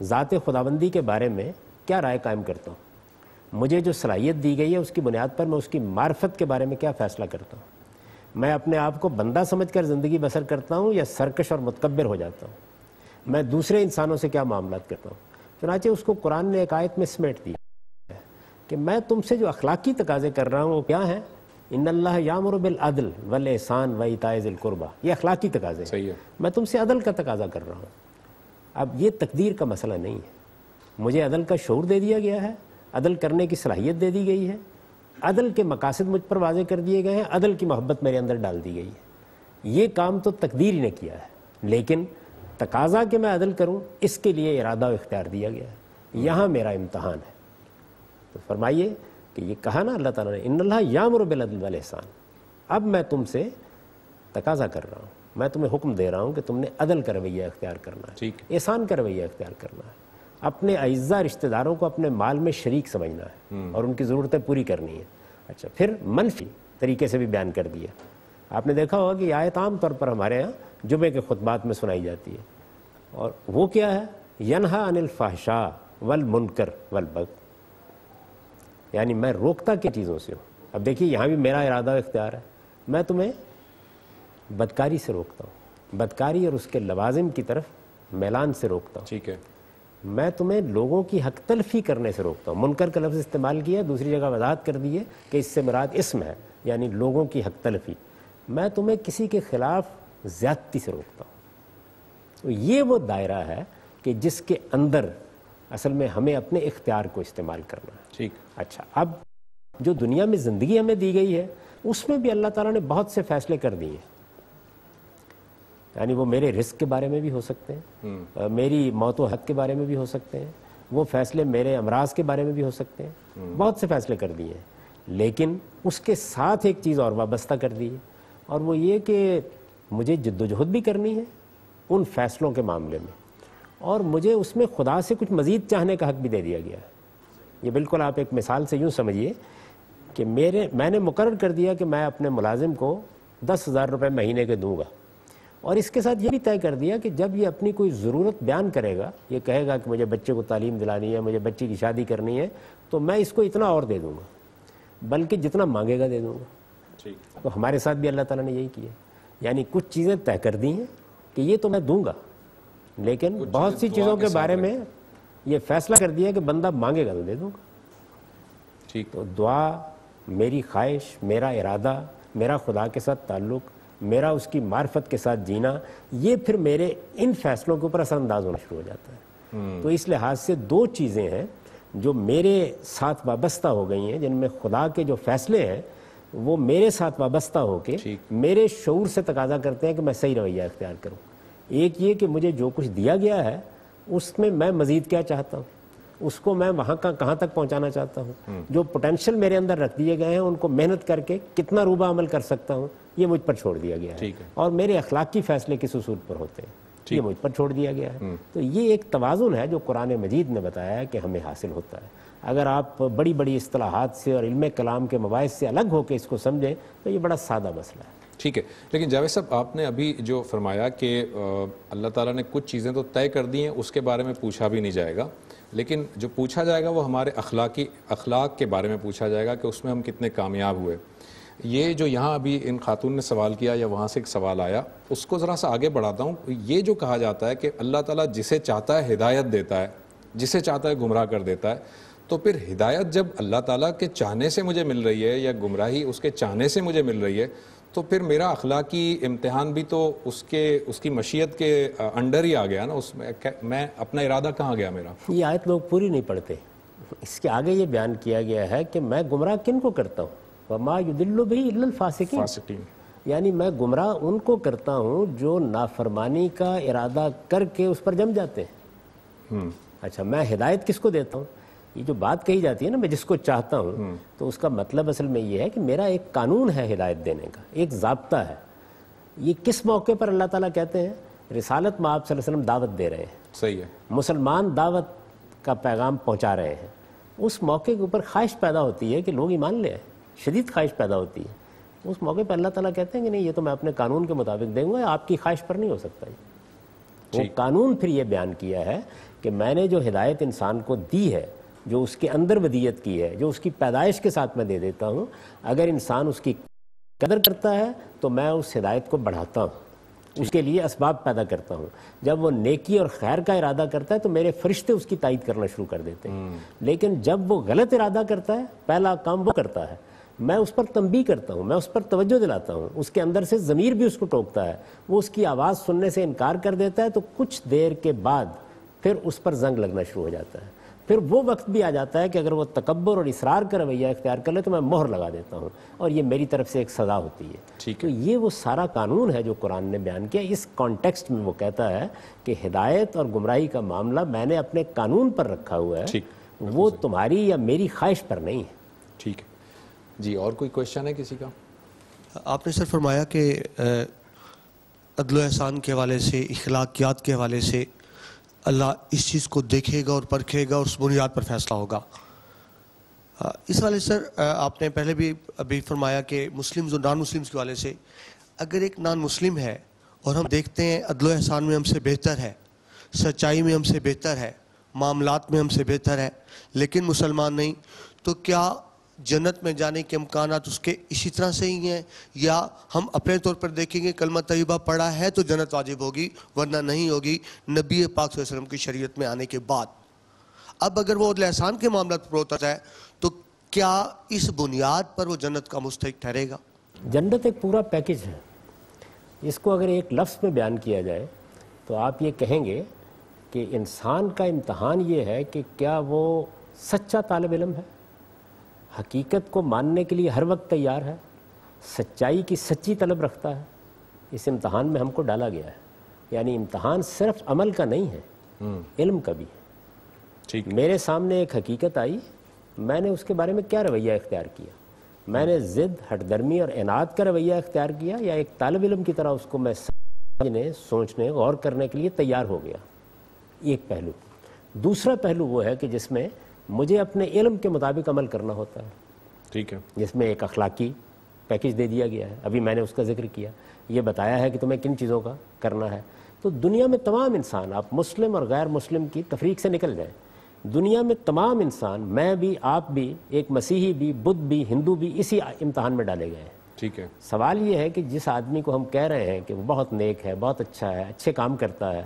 ذات خداوندی کے بارے میں کیا رائے قائم کرتا ہوں، مجھے جو صلاحیت دی گئی ہے اس کی بنیاد پر میں اس کی معرفت کے بارے میں کیا فیصلہ کرتا ہوں۔ میں اپنے آپ کو بندہ سمجھ کر زندگی بسر کرتا ہوں یا سرکش اور متکبر ہو جاتا ہوں۔ میں دوسرے انسانوں سے کیا معاملات کرتا ہوں۔ چنانچہ اس کو قرآن نے ایک آیت میں سمیٹ دی کہ میں تم سے جو اخلاقی تقاضے کر رہا ہوں وہ کیا ہیں؟ ان اللہ یامر بالعدل والاحسان وایتاء ذی القربی، یہ اخلاقی تقاضے ہیں۔ میں تم سے عدل کا تقاضا کر رہا ہوں۔ اب یہ تقدیر کا مسئلہ نہیں ہے، مجھے عدل کا شعور دے دیا گیا ہے، عدل کرنے کی صلاحیت دے دی گئی ہے، عدل کے مقاصد مجھ پر واضح کر دیے گئے ہیں، عدل کی محبت میرے اندر ڈال دی گئی ہے۔ یہ کام تو تقدیر ہی نے کیا ہے، لیکن تقاضا کہ میں عدل کروں اس کے لیے ارادہ و اختیار دیا گیا ہے، یہاں میرا امتحان ہے۔ تو فرمائیے کہ یہ کہا نا اللہ تعالیٰ نے ان اللہ یامر بالعدل والاحسان، اب میں تم سے تقاضا کر رہا ہوں، میں تمہیں حکم دے رہا ہوں کہ تم نے عدل کا رویہ اختیار کرنا ہے، احسان کا رویہ اختیار کرنا ہے، اپنے اعزا رشتہ داروں کو اپنے مال میں شریک سمجھنا ہے اور ان کی ضرورتیں پوری کرنی ہے۔ اچھا، پھر منفی طریقے سے بھی بیان کر دیا۔ آپ نے دیکھا ہوگا کہ یہ آیت عام طور پر ہمارے ہاں جمعے کے خطبات میں سنائی جاتی ہے، اور وہ کیا ہے؟ ینہا عن الفحشاء والمنکر والبغی، یعنی میں روکتا کی چیزوں سے ہوں۔ اب دیکھیے یہاں بھی میرا ارادہ و اختیار ہے، میں تمہیں بدکاری سے روکتا ہوں، بدکاری اور اس کے لوازم کی طرف میلان سے روکتا ہوں، ٹھیک ہے، میں تمہیں لوگوں کی حق تلفی کرنے سے روکتا ہوں۔ منکر کا لفظ استعمال کیا، دوسری جگہ وضاحت کر دی ہے کہ اس سے مراد اسم ہے، یعنی لوگوں کی حق تلفی۔ میں تمہیں کسی کے خلاف زیادتی سے روکتا ہوں۔ تو یہ وہ دائرہ ہے کہ جس کے اندر اصل میں ہمیں اپنے اختیار کو استعمال کرنا ہے۔ ٹھیک۔ اچھا، اب جو دنیا میں زندگی ہمیں دی گئی ہے اس میں بھی اللہ تعالیٰ نے بہت سے فیصلے کر دیے ہیں، یعنی وہ میرے رزق کے بارے میں بھی ہو سکتے ہیں، میری موت و حق کے بارے میں بھی ہو سکتے ہیں، وہ فیصلے میرے امراض کے بارے میں بھی ہو سکتے ہیں، بہت سے فیصلے کر دیے ہیں، لیکن اس کے ساتھ ایک چیز اور وابستہ کر دی ہے، اور وہ یہ کہ مجھے جد و جہد بھی کرنی ہے ان فیصلوں کے معاملے میں، اور مجھے اس میں خدا سے کچھ مزید چاہنے کا حق بھی دے دیا گیا ہے۔ یہ بالکل آپ ایک مثال سے یوں سمجھیے کہ میں نے مقرر کر دیا کہ میں اپنے ملازم کو 10,000 روپے مہینے کے دوں گا، اور اس کے ساتھ یہ بھی طے کر دیا کہ جب یہ اپنی کوئی ضرورت بیان کرے گا، یہ کہے گا کہ مجھے بچے کو تعلیم دلانی ہے، مجھے بچے کی شادی کرنی ہے، تو میں اس کو اتنا اور دے دوں گا، بلکہ جتنا مانگے گا دے دوں گا۔ تو ہمارے ساتھ بھی اللہ تعالیٰ نے یہی کیا، یعنی کچھ چیزیں طے کر دی ہیں کہ یہ تو میں دوں گا، لیکن بہت سی چیزوں کے بارے میں یہ فیصلہ کر دیا کہ بندہ مانگے گا تو دے دوں گا۔ ٹھیک۔ تو دعا، میری خواہش، میرا ارادہ، میرا خدا کے ساتھ تعلق، میرا اس کی معرفت کے ساتھ جینا، یہ پھر میرے ان فیصلوں کے اوپر اثر انداز ہونا شروع ہو جاتا ہے۔ تو اس لحاظ سے دو چیزیں ہیں جو میرے ساتھ وابستہ ہو گئی ہیں، جن میں خدا کے جو فیصلے ہیں وہ میرے ساتھ وابستہ ہو کے میرے شعور سے تقاضا کرتے ہیں کہ میں صحیح رویہ اختیار کروں۔ ایک یہ کہ مجھے جو کچھ دیا گیا ہے اس میں میں مزید کیا چاہتا ہوں، اس کو میں وہاں کا کہاں تک پہنچانا چاہتا ہوں، جو پوٹینشیل میرے اندر رکھ دیے گئے ہیں ان کو محنت کر کے کتنا روبہ عمل کر سکتا ہوں، یہ مجھ پر چھوڑ دیا گیا ہے، اور میرے اخلاقی فیصلے کس اصول پر ہوتے ہیں یہ مجھ پر چھوڑ دیا گیا ہے۔ تو یہ ایک توازن ہے جو قرآن مجید نے بتایا ہے کہ ہمیں حاصل ہوتا ہے۔ اگر آپ بڑی بڑی اصطلاحات سے اور علم کلام کے مباحث سے الگ ہو کے اس کو سمجھیں تو یہ بڑا سادہ مسئلہ ہے۔ ٹھیک ہے، لیکن جاوید صاحب آپ نے ابھی جو فرمایا کہ اللہ تعالیٰ نے کچھ چیزیں تو طے کر دی ہیں، اس کے بارے میں پوچھا بھی نہیں جائے گا، لیکن جو پوچھا جائے گا وہ ہمارے اخلاق کے بارے میں پوچھا جائے گا کہ اس میں ہم کتنے کامیاب ہوئے۔ یہ جو یہاں ابھی ان خاتون نے سوال کیا یا وہاں سے ایک سوال آیا، اس کو ذرا سا آگے بڑھاتا ہوں۔ یہ جو کہا جاتا ہے کہ اللہ تعالیٰ جسے چاہتا ہے ہدایت دیتا ہے، جسے چاہتا ہے گمراہ کر دیتا ہے، تو پھر ہدایت جب اللہ تعالیٰ کے چاہنے سے مجھے مل رہی ہے یا گمراہی اس کے چاہنے سے مجھے مل رہی ہے، تو پھر میرا اخلاقی امتحان بھی تو اس کی مشیت کے انڈر ہی آ گیا نا، اس میں اپنا ارادہ کہاں گیا میرا؟ یہ آیت لوگ پوری نہیں پڑھتے، اس کے آگے یہ بیان کیا گیا ہے کہ میں گمراہ کن کو کرتا ہوں، وَمَا يُضِلُّ بِهِ إِلَّا الْفَاسِقِينَ، یعنی میں گمراہ ان کو کرتا ہوں جو نافرمانی کا ارادہ کر کے اس پر جم جاتے ہیں۔ اچھا، میں ہدایت کس کو دیتا ہوں؟ یہ جو بات کہی جاتی ہے نا میں جس کو چاہتا ہوں، تو اس کا مطلب اصل میں یہ ہے کہ میرا ایک قانون ہے ہدایت دینے کا، ایک ضابطہ ہے۔ یہ کس موقع پر اللہ تعالیٰ کہتے ہیں؟ رسالت میں آپ صلی اللہ علیہ وسلم دعوت دے رہے ہیں، صحیح ہے، مسلمان دعوت کا پیغام پہنچا رہے ہیں، اس موقع کے اوپر خواہش پیدا ہوتی ہے کہ لوگ ایمان لے آئیں، شدید خواہش پیدا ہوتی ہے۔ اس موقع پہ اللہ تعالیٰ کہتے ہیں کہ نہیں، یہ تو میں اپنے قانون کے مطابق دوں گا، آپ کی خواہش پر نہیں ہو سکتا۔ وہ قانون پھر یہ بیان کیا ہے کہ میں نے جو ہدایت انسان کو دی ہے، جو اس کے اندر ودیت کی ہے، جو اس کی پیدائش کے ساتھ میں دے دیتا ہوں، اگر انسان اس کی قدر کرتا ہے تو میں اس ہدایت کو بڑھاتا ہوں، اس کے لیے اسباب پیدا کرتا ہوں۔ جب وہ نیکی اور خیر کا ارادہ کرتا ہے تو میرے فرشتے اس کی تائید کرنا شروع کر دیتے ہیں، لیکن جب وہ غلط ارادہ کرتا ہے، پہلا کام وہ کرتا ہے، میں اس پر تنبیہ کرتا ہوں، میں اس پر توجہ دلاتا ہوں، اس کے اندر سے ضمیر بھی اس کو ٹوکتا ہے، وہ اس کی آواز سننے سے انکار کر دیتا ہے، تو کچھ دیر کے بعد پھر اس پر زنگ لگنا شروع ہو جاتا ہے۔ پھر وہ وقت بھی آ جاتا ہے کہ اگر وہ تکبر اور اصرار کا رویہ اختیار کر لے تو میں مہر لگا دیتا ہوں اور یہ میری طرف سے ایک سزا ہوتی ہے. تو یہ وہ سارا قانون ہے جو قرآن نے بیان کیا. اس کانٹیکسٹ میں وہ کہتا ہے کہ ہدایت اور گمراہی کا معاملہ میں نے اپنے قانون پر رکھا ہوا ہے, وہ تمہاری یا میری خواہش پر نہیں ہے. ٹھیک ہے جی, اور کوئی کویشچن ہے کسی کا؟ آپ نے سر فرمایا کہ عدل و احسان کے حوالے سے, اخلاقیات کے حوالے سے اللہ اس چیز کو دیکھے گا اور پرکھے گا اور اس بنیاد پر فیصلہ ہوگا. اس والے سر آپ نے پہلے بھی ابھی فرمایا کہ مسلمز اور نان مسلمز کے حوالے سے, اگر ایک نان مسلم ہے اور ہم دیکھتے ہیں عدل و احسان میں ہم سے بہتر ہے, سچائی میں ہم سے بہتر ہے, معاملات میں ہم سے بہتر ہے, لیکن مسلمان نہیں, تو کیا جنت میں جانے کے امکانات اس کے اسی طرح سے ہی ہیں, یا ہم اپنے طور پر دیکھیں گے کلمہ طیبہ پڑھا ہے تو جنت واجب ہوگی ورنہ نہیں ہوگی نبی پاک صلی اللہ علیہ وسلم کی شریعت میں آنے کے بعد؟ اب اگر وہ عدل احسان کے معاملات پر ہوتا ہے تو کیا اس بنیاد پر وہ جنت کا مستحق ٹھہرے گا؟ جنت ایک پورا پیکج ہے. اس کو اگر ایک لفظ میں بیان کیا جائے تو آپ یہ کہیں گے کہ انسان کا امتحان یہ ہے کہ کیا وہ سچا طالب علم ہے, حقیقت کو ماننے کے لیے ہر وقت تیار ہے, سچائی کی سچی طلب رکھتا ہے. اس امتحان میں ہم کو ڈالا گیا ہے. یعنی امتحان صرف عمل کا نہیں ہے, علم کا بھی ہے. میرے سامنے ایک حقیقت آئی, میں نے اس کے بارے میں کیا رویہ اختیار کیا؟ میں نے ضد, ہٹ درمی اور عناد کا رویہ اختیار کیا, یا ایک طالب علم کی طرح اس کو میں سمجھنے, سوچنے, غور کرنے کے لیے تیار ہو گیا؟ ایک پہلو. دوسرا پہلو وہ ہے کہ جس میں مجھے اپنے علم کے مطابق عمل کرنا ہوتا ہے. ٹھیک ہے. جس میں ایک اخلاقی پیکج دے دیا گیا ہے, ابھی میں نے اس کا ذکر کیا, یہ بتایا ہے کہ تمہیں کن چیزوں کا کرنا ہے. تو دنیا میں تمام انسان, آپ مسلم اور غیر مسلم کی تفریق سے نکل جائیں, دنیا میں تمام انسان, میں بھی, آپ بھی, ایک مسیحی بھی, بدھ بھی, ہندو بھی, اسی امتحان میں ڈالے گئے ہیں. ٹھیک ہے. سوال یہ ہے کہ جس آدمی کو ہم کہہ رہے ہیں کہ وہ بہت نیک ہے, بہت اچھا ہے, اچھے کام کرتا ہے,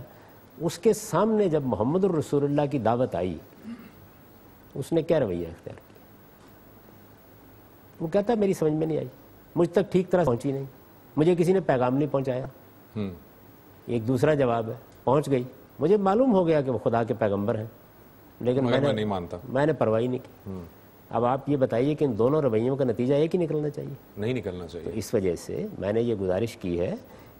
اس کے سامنے جب محمد الرسول اللہ کی دعوت آئی, اس نے کیا رویہ اختیار کیا؟ وہ کہتا ہے میری سمجھ میں نہیں آئی, مجھ تک ٹھیک طرح پہنچی نہیں, مجھے کسی نے پیغام نہیں پہنچایا. ایک دوسرا جواب ہے, پہنچ گئی, مجھے معلوم ہو گیا کہ وہ خدا کے پیغمبر ہیں, لیکن میں نے پرواہ نہیں کی. اب آپ یہ بتائیے کہ ان دونوں رویوں کا نتیجہ ایک ہی نکلنا چاہیے؟ نہیں نکلنا چاہیے. تو اس وجہ سے میں نے یہ گزارش کی ہے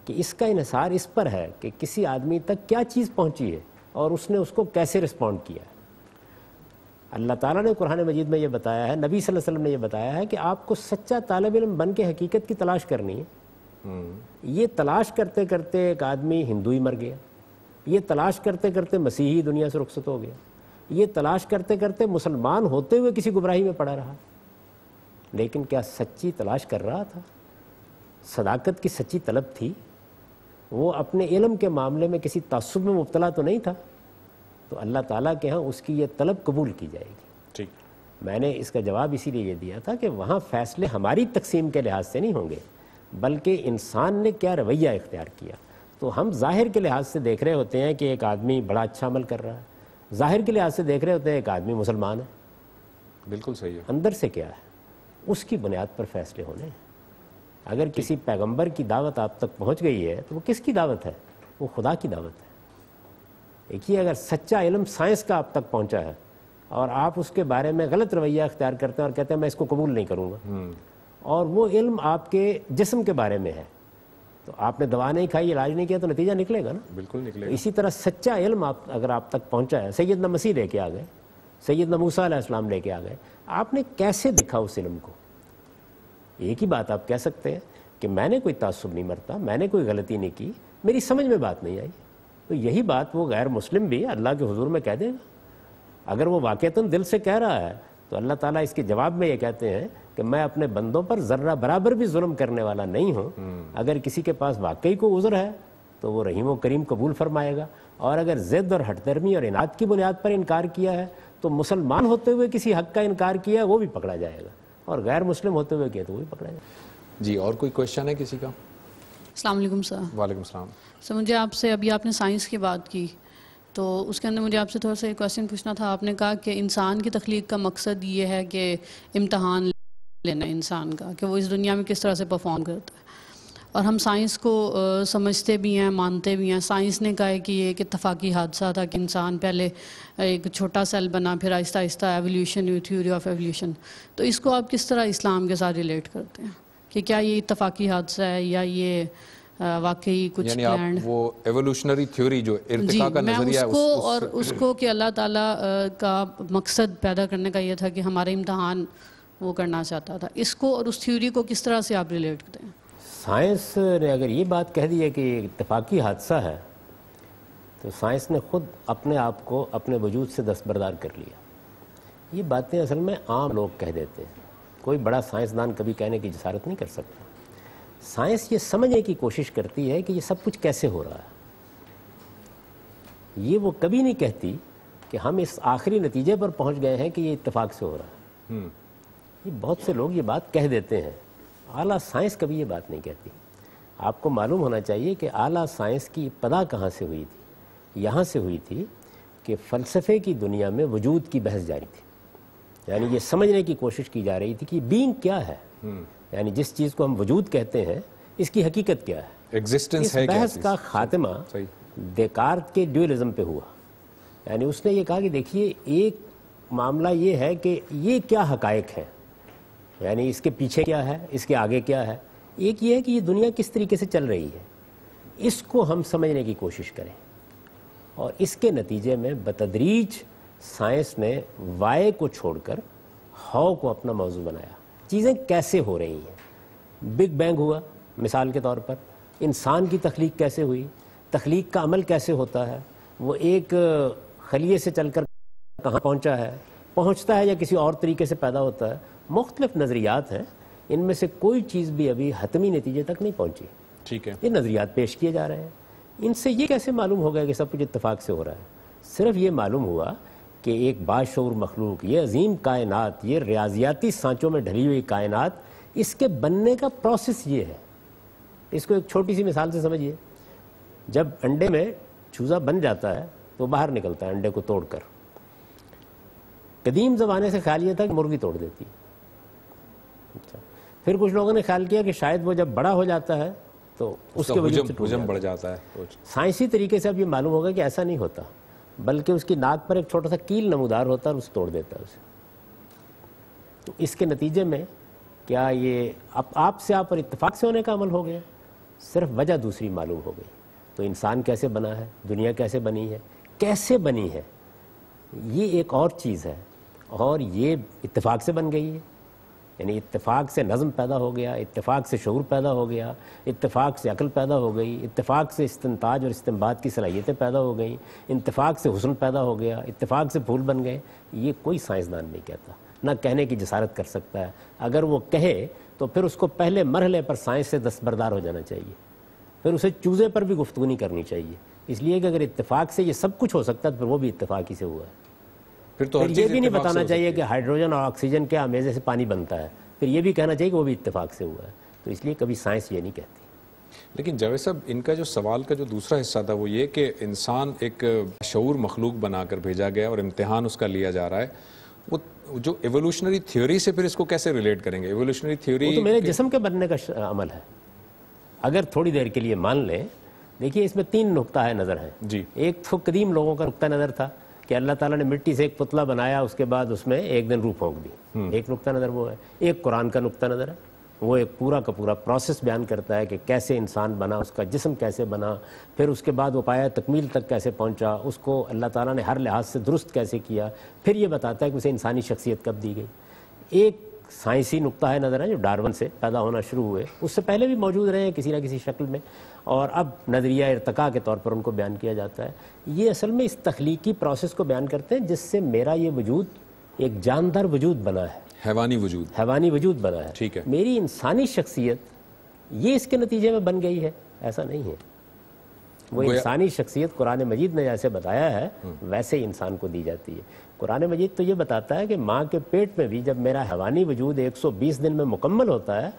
کہ اس کا انحصار اس پر ہے کہ کسی آدمی تک کیا چیز پہنچی ہے اور اس نے اس کو کیسے رسپونڈ کیا. اللہ تعالیٰ نے قرآن مجید میں یہ بتایا ہے, نبی صلی اللہ علیہ وسلم نے یہ بتایا ہے کہ آپ کو سچا طالب علم بن کے حقیقت کی تلاش کرنی ہے. یہ تلاش کرتے کرتے ایک آدمی ہندو ہی مر گیا, یہ تلاش کرتے کرتے مسیحی دنیا سے رخصت ہو گیا, یہ تلاش کرتے کرتے مسلمان ہوتے ہوئے کسی گمراہی میں پڑا رہا. لیکن کیا سچی تلاش کر رہا تھا؟ صداقت کی سچی طلب تھی؟ وہ اپنے علم کے معاملے میں کسی تعصب میں مبتلا تو نہیں تھا؟ تو اللہ تعالیٰ کے ہاں اس کی یہ طلب قبول کی جائے گی. ٹھیک. میں نے اس کا جواب اسی لیے یہ دیا تھا کہ وہاں فیصلے ہماری تقسیم کے لحاظ سے نہیں ہوں گے, بلکہ انسان نے کیا رویہ اختیار کیا. تو ہم ظاہر کے لحاظ سے دیکھ رہے ہوتے ہیں کہ ایک آدمی بڑا اچھا عمل کر رہا ہے, ظاہر کے لحاظ سے دیکھ رہے ہوتے ہیں ایک آدمی مسلمان ہے. بالکل صحیح ہے. اندر سے کیا ہے, اس کی بنیاد پر فیصلے ہونے ہیں. اگر کسی پیغمبر کی دعوت آپ تک پہنچ گئی ہے تو وہ کس کی دعوت ہے؟ وہ خدا کی دعوت ہے. دیکھیے, اگر سچا علم سائنس کا آپ تک پہنچا ہے اور آپ اس کے بارے میں غلط رویہ اختیار کرتے ہیں اور کہتے ہیں میں اس کو قبول نہیں کروں گا, اور وہ علم آپ کے جسم کے بارے میں ہے, تو آپ نے دوا نہیں کھائی, علاج نہیں کیا, تو نتیجہ نکلے گا نا. بالکل نکلے گا. اسی طرح سچا علم اگر آپ تک پہنچا ہے, سیدنا مسیح لے کے آ گئے, سیدنا موسیٰ علیہ السلام لے کے آ گئے, آپ نے کیسے دیکھا اس علم کو؟ ایک ہی بات آپ کہہ سکتے ہیں کہ میں نے کوئی تعصب نہیں مرتا, میں نے کوئی غلطی نہیں کی, میری سمجھ میں بات نہیں آئی. تو یہی بات وہ غیر مسلم بھی اللہ کے حضور میں کہہ دے گا. اگر وہ واقعتاً دل سے کہہ رہا ہے تو اللہ تعالیٰ اس کے جواب میں یہ کہتے ہیں کہ میں اپنے بندوں پر ذرہ برابر بھی ظلم کرنے والا نہیں ہوں. اگر کسی کے پاس واقعی کو عذر ہے تو وہ رحیم و کریم قبول فرمائے گا, اور اگر ضد اور ہٹ درمی اور عناد کی بنیاد پر انکار کیا ہے تو مسلمان ہوتے ہوئے کسی حق کا انکار کیا ہے وہ بھی پکڑا جائے گا, اور غیر مسلم ہوتے ہوئے کیا تو وہ بھی پکڑا جائے گا. جی, اور کوئی کویشچن ہے کسی کا؟ السلام علیکم سر. وعلیکم السلام. سر مجھے آپ سے, ابھی آپ نے سائنس کی بات کی تو اس کے اندر مجھے آپ سے تھوڑا سا ایک کویشچن پوچھنا تھا. آپ نے کہا کہ انسان کی تخلیق کا مقصد یہ ہے کہ امتحان لینا انسان کا کہ وہ اس دنیا میں کس طرح سے پرفارم کرتا ہے. اور ہم سائنس کو سمجھتے بھی ہیں، مانتے بھی ہیں. سائنس نے کہا ہے کہ یہ ایک اتفاقی حادثہ تھا کہ انسان پہلے ایک چھوٹا سیل بنا، پھر آہستہ آہستہ ایولیوشن ہوئی، تھیوری آف ایولیوشن. تو اس کو آپ کس طرح اسلام کے ساتھ ریلیٹ کرتے ہیں کہ کیا یہ اتفاقی حادثہ ہے یا یہ واقعی کچھ یعنی آپ وہ ایوولوشنری تھیوری جو ارتقاء کا نظریہ ہے اور اس کو کہ اللہ تعالیٰ کا مقصد پیدا کرنے کا یہ تھا کہ ہمارے امتحان وہ کرنا چاہتا تھا، اس کو اور اس تھیوری کو کس طرح سے آپ ریلیٹ کرتے ہیں؟ سائنس نے اگر یہ بات کہہ دی ہے کہ یہ اتفاقی حادثہ ہے تو سائنس نے خود اپنے آپ کو اپنے وجود سے دستبردار کر لیا. یہ باتیں اصل میں عام لوگ کہہ دیتے ہیں، کوئی بڑا سائنسدان کبھی کہنے کی جسارت نہیں کر سکتا. سائنس یہ سمجھنے کی کوشش کرتی ہے کہ یہ سب کچھ کیسے ہو رہا ہے. یہ وہ کبھی نہیں کہتی کہ ہم اس آخری نتیجے پر پہنچ گئے ہیں کہ یہ اتفاق سے ہو رہا ہے. یہ بہت سے لوگ یہ بات کہہ دیتے ہیں، اعلیٰ سائنس کبھی یہ بات نہیں کہتی. آپ کو معلوم ہونا چاہیے کہ اعلیٰ سائنس کی ابتدا کہاں سے ہوئی تھی. یہاں سے ہوئی تھی کہ فلسفے کی دنیا میں وجود کی بحث جاری تھی. یعنی یہ سمجھنے کی کوشش کی جا رہی تھی کہ بینگ کیا ہے، یعنی جس چیز کو ہم وجود کہتے ہیں اس کی حقیقت کیا ہے. ایگزسٹنس اس بحث کا خاتمہ دیکارت کے ڈیولزم پہ ہوا. یعنی اس نے یہ کہا کہ دیکھیے ایک معاملہ یہ ہے کہ یہ کیا حقائق ہیں، یعنی اس کے پیچھے کیا ہے، اس کے آگے کیا ہے. ایک یہ ہے کہ یہ دنیا کس طریقے سے چل رہی ہے، اس کو ہم سمجھنے کی کوشش کریں. اور اس کے نتیجے میں بتدریج سائنس نے وائے کو چھوڑ کر ہاؤ کو اپنا موضوع بنایا. چیزیں کیسے ہو رہی ہیں. بگ بینگ ہوا مثال کے طور پر، انسان کی تخلیق کیسے ہوئی، تخلیق کا عمل کیسے ہوتا ہے، وہ ایک خلیے سے چل کر کہاں پہنچتا ہے یا کسی اور طریقے سے پیدا ہوتا ہے. مختلف نظریات ہیں، ان میں سے کوئی چیز بھی ابھی حتمی نتیجے تک نہیں پہنچی. ٹھیک ہے، یہ نظریات پیش کیے جا رہے ہیں. ان سے یہ کیسے معلوم ہو گیا کہ سب کچھ اتفاق سے ہو رہا ہے. صرف یہ معلوم ہوا کہ ایک باشعور مخلوق، یہ عظیم کائنات، یہ ریاضیاتی سانچوں میں ڈھلی ہوئی کائنات، اس کے بننے کا پروسیس یہ ہے. اس کو ایک چھوٹی سی مثال سے سمجھیے. جب انڈے میں چوزا بن جاتا ہے تو باہر نکلتا ہے انڈے کو توڑ کر. قدیم زمانے سے خیال یہ تھا کہ مرغی توڑ دیتی. اچھا، پھر کچھ لوگوں نے خیال کیا کہ شاید وہ جب بڑا ہو جاتا ہے تو اس کے وجہ سے حجم بڑھ جاتا ہے. سائنسی طریقے سے اب یہ معلوم ہوگا کہ ایسا نہیں ہوتا، بلکہ اس کی ناک پر ایک چھوٹا سا کیل نمودار ہوتا ہے اور اسے توڑ دیتا ہے اسے. تو اس کے نتیجے میں کیا یہ آپ سے آپ پر اتفاق سے ہونے کا عمل ہو گیا؟ صرف وجہ دوسری معلوم ہو گئی. تو انسان کیسے بنا ہے، دنیا کیسے بنی ہے، کیسے بنی ہے، یہ ایک اور چیز ہے. اور یہ اتفاق سے بن گئی ہے. یعنی اتفاق سے نظم پیدا ہو گیا، اتفاق سے شعور پیدا ہو گیا، اتفاق سے عقل پیدا ہو گئی، اتفاق سے استنتاج اور استنباط کی صلاحیتیں پیدا ہو گئیں، اتفاق سے حسن پیدا ہو گیا، اتفاق سے پھول بن گئے. یہ کوئی سائنسدان نہیں کہتا، نہ کہنے کی جسارت کر سکتا ہے. اگر وہ کہے تو پھر اس کو پہلے مرحلے پر سائنس سے دستبردار ہو جانا چاہیے، پھر اسے چوزے پر بھی گفتگو نہیں کرنی چاہیے. اس لیے کہ اگر اتفاق سے یہ سب کچھ ہو سکتا ہے تو پھر وہ بھی اتفاق ہی سے ہوا ہے. پھر یہ بھی نہیں بتانا چاہیے کہ ہائیڈروجن اور آکسیجن کے آمیزے سے پانی بنتا ہے، پھر یہ بھی کہنا چاہیے کہ وہ بھی اتفاق سے ہوا ہے. تو اس لیے کبھی سائنس یہ نہیں کہتی. لیکن جاوید صاحب، ان کا جو سوال کا جو دوسرا حصہ تھا وہ یہ کہ انسان ایک شعور مخلوق بنا کر بھیجا گیا اور امتحان اس کا لیا جا رہا ہے. وہ جو ایوولوشنری تھیوری سے پھر اس کو کیسے ریلیٹ کریں گے؟ ایوولوشنری تھیوری وہ تو میرے جسم کے بننے کا عمل ہے. اگر تھوڑی دیر کے لیے مان لیں، دیکھیے اس میں 3 نقطہ نظر ہیں. جی، ایک تو قدیم لوگوں کا نقطہ نظر تھا کہ اللہ تعالیٰ نے مٹی سے ایک پتلا بنایا، اس کے بعد اس میں ایک دن روح پھونک دی. ایک نقطہ نظر وہ ہے. ایک قرآن کا نقطہ نظر ہے، وہ ایک پورا کا پورا پروسیس بیان کرتا ہے کہ کیسے انسان بنا، اس کا جسم کیسے بنا، پھر اس کے بعد وہ پایا تکمیل تک کیسے پہنچا، اس کو اللہ تعالیٰ نے ہر لحاظ سے درست کیسے کیا، پھر یہ بتاتا ہے کہ اسے انسانی شخصیت کب دی گئی. ایک سائنسی نقطہ نظر ہے جو ڈارون سے پیدا ہونا شروع ہوئے، اس سے پہلے بھی موجود رہے ہیں کسی نہ کسی شکل میں، اور اب نظریہ ارتقاء کے طور پر ان کو بیان کیا جاتا ہے. یہ اصل میں اس تخلیقی پروسیس کو بیان کرتے ہیں جس سے میرا یہ وجود ایک جاندار وجود بنا ہے، حیوانی وجود بنا ہے. ٹھیک ہے. میری انسانی شخصیت یہ اس کے نتیجے میں بن گئی ہے، ایسا نہیں ہے. وہ انسانی شخصیت قرآن مجید نے جیسے بتایا ہے ویسے انسان کو دی جاتی ہے. قرآن مجید تو یہ بتاتا ہے کہ ماں کے پیٹ میں بھی جب میرا حیوانی وجود 120 دن میں مکمل ہوتا ہے،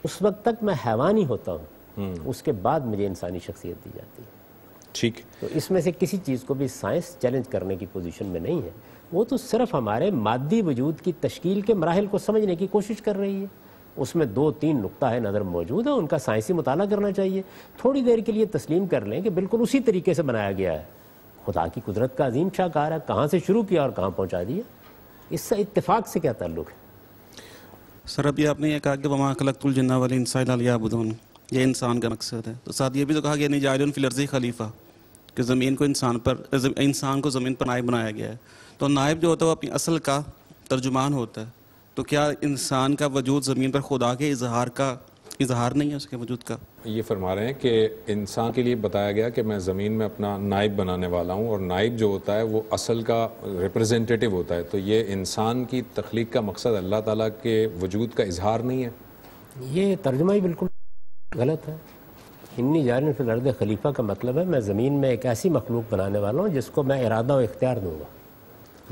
اس وقت تک میں حیوانی ہوتا ہوں، اس کے بعد مجھے انسانی شخصیت دی جاتی ہے. ٹھیک. تو اس میں سے کسی چیز کو بھی سائنس چیلنج کرنے کی پوزیشن میں نہیں ہے. وہ تو صرف ہمارے مادی وجود کی تشکیل کے مراحل کو سمجھنے کی کوشش کر رہی ہے. اس میں 2-3 نقطہ نظر موجود ہے، ان کا سائنسی مطالعہ کرنا چاہیے. تھوڑی دیر کے لیے تسلیم کر لیں کہ بالکل اسی طریقے سے بنایا گیا ہے. خدا کی قدرت کا عظیم شاہکار ہے، کہاں سے شروع کیا اور کہاں پہنچا دیا. اس سے اتفاق سے کیا تعلق ہے؟ سر ابھی آپ نے یہ کہا کہ وما خلقت الجن والانس الا لیعبدون، یہ انسان کا مقصد ہے. تو ساتھ یہ بھی تو کہا گیا نہیں جاعل فی الارض خلیفہ، کہ زمین کو انسان کو زمین پر نائب بنایا گیا ہے. تو نائب جو ہوتا ہے وہ اپنی اصل کا ترجمان ہوتا ہے. تو کیا انسان کا وجود زمین پر خدا کے اظہار نہیں ہے اس کے وجود کا؟ یہ فرما رہے ہیں کہ انسان کے لیے بتایا گیا کہ میں زمین میں اپنا نائب بنانے والا ہوں، اور نائب جو ہوتا ہے وہ اصل کا ریپرزینٹیٹو ہوتا ہے. تو یہ انسان کی تخلیق کا مقصد اللہ تعالیٰ کے وجود کا اظہار نہیں ہے. یہ ترجمہ ہی بالکل غلط ہے. انی جاعل فی الارض خلیفہ کا مطلب ہے میں زمین میں ایک ایسی مخلوق بنانے والا ہوں جس کو میں ارادہ و اختیار دوں گا،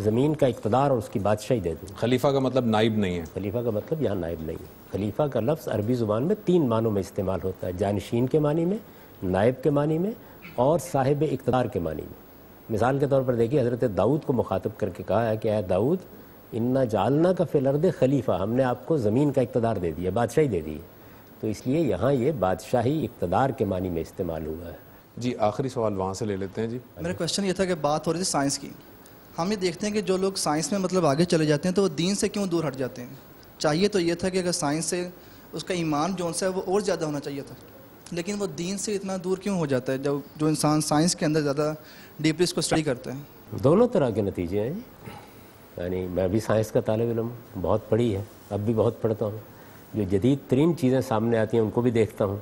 زمین کا اقتدار اور اس کی بادشاہی دے دوں گا. خلیفہ کا مطلب نائب نہیں ہے. خلیفہ کا مطلب یہاں نائب نہیں ہے. خلیفہ کا لفظ عربی زبان میں 3 معنوں میں استعمال ہوتا ہے، جانشین کے معنی میں، نائب کے معنی میں، اور صاحب اقتدار کے معنی میں. مثال کے طور پر دیکھیے حضرت داؤد کو مخاطب کر کے کہا ہے کہ اے داؤد انا جعلنا کا فی الارض خلیفہ، ہم نے آپ کو زمین کا اقتدار دے دیا، بادشاہی دے دی. تو اس لیے یہاں یہ بادشاہی اقتدار کے معنی میں استعمال ہوا ہے. جی آخری سوال وہاں سے لے لیتے ہیں. جی میرا کوشچن یہ تھا کہ بات ہو رہی تھی سائنس کی. ہم یہ دیکھتے ہیں کہ جو لوگ سائنس میں مطلب آگے چلے جاتے ہیں تو وہ دین سے کیوں دور ہٹ جاتے ہیں؟ چاہیے تو یہ تھا کہ اگر سائنس سے اس کا ایمان جو ہے وہ اور زیادہ ہونا چاہیے تھا، لیکن وہ دین سے اتنا دور کیوں ہو جاتا ہے جو انسان سائنس کے اندر زیادہ ڈیپلی اس کو اسٹڈی کرتا ہے؟ دونوں طرح کے نتیجے ہیں. یعنی میں بھی سائنس کا طالب علم ہوں، بہت پڑھی ہے، اب بھی بہت پڑھتا ہوں. جو جدید ترین چیزیں سامنے آتی ہیں ان کو بھی دیکھتا ہوں،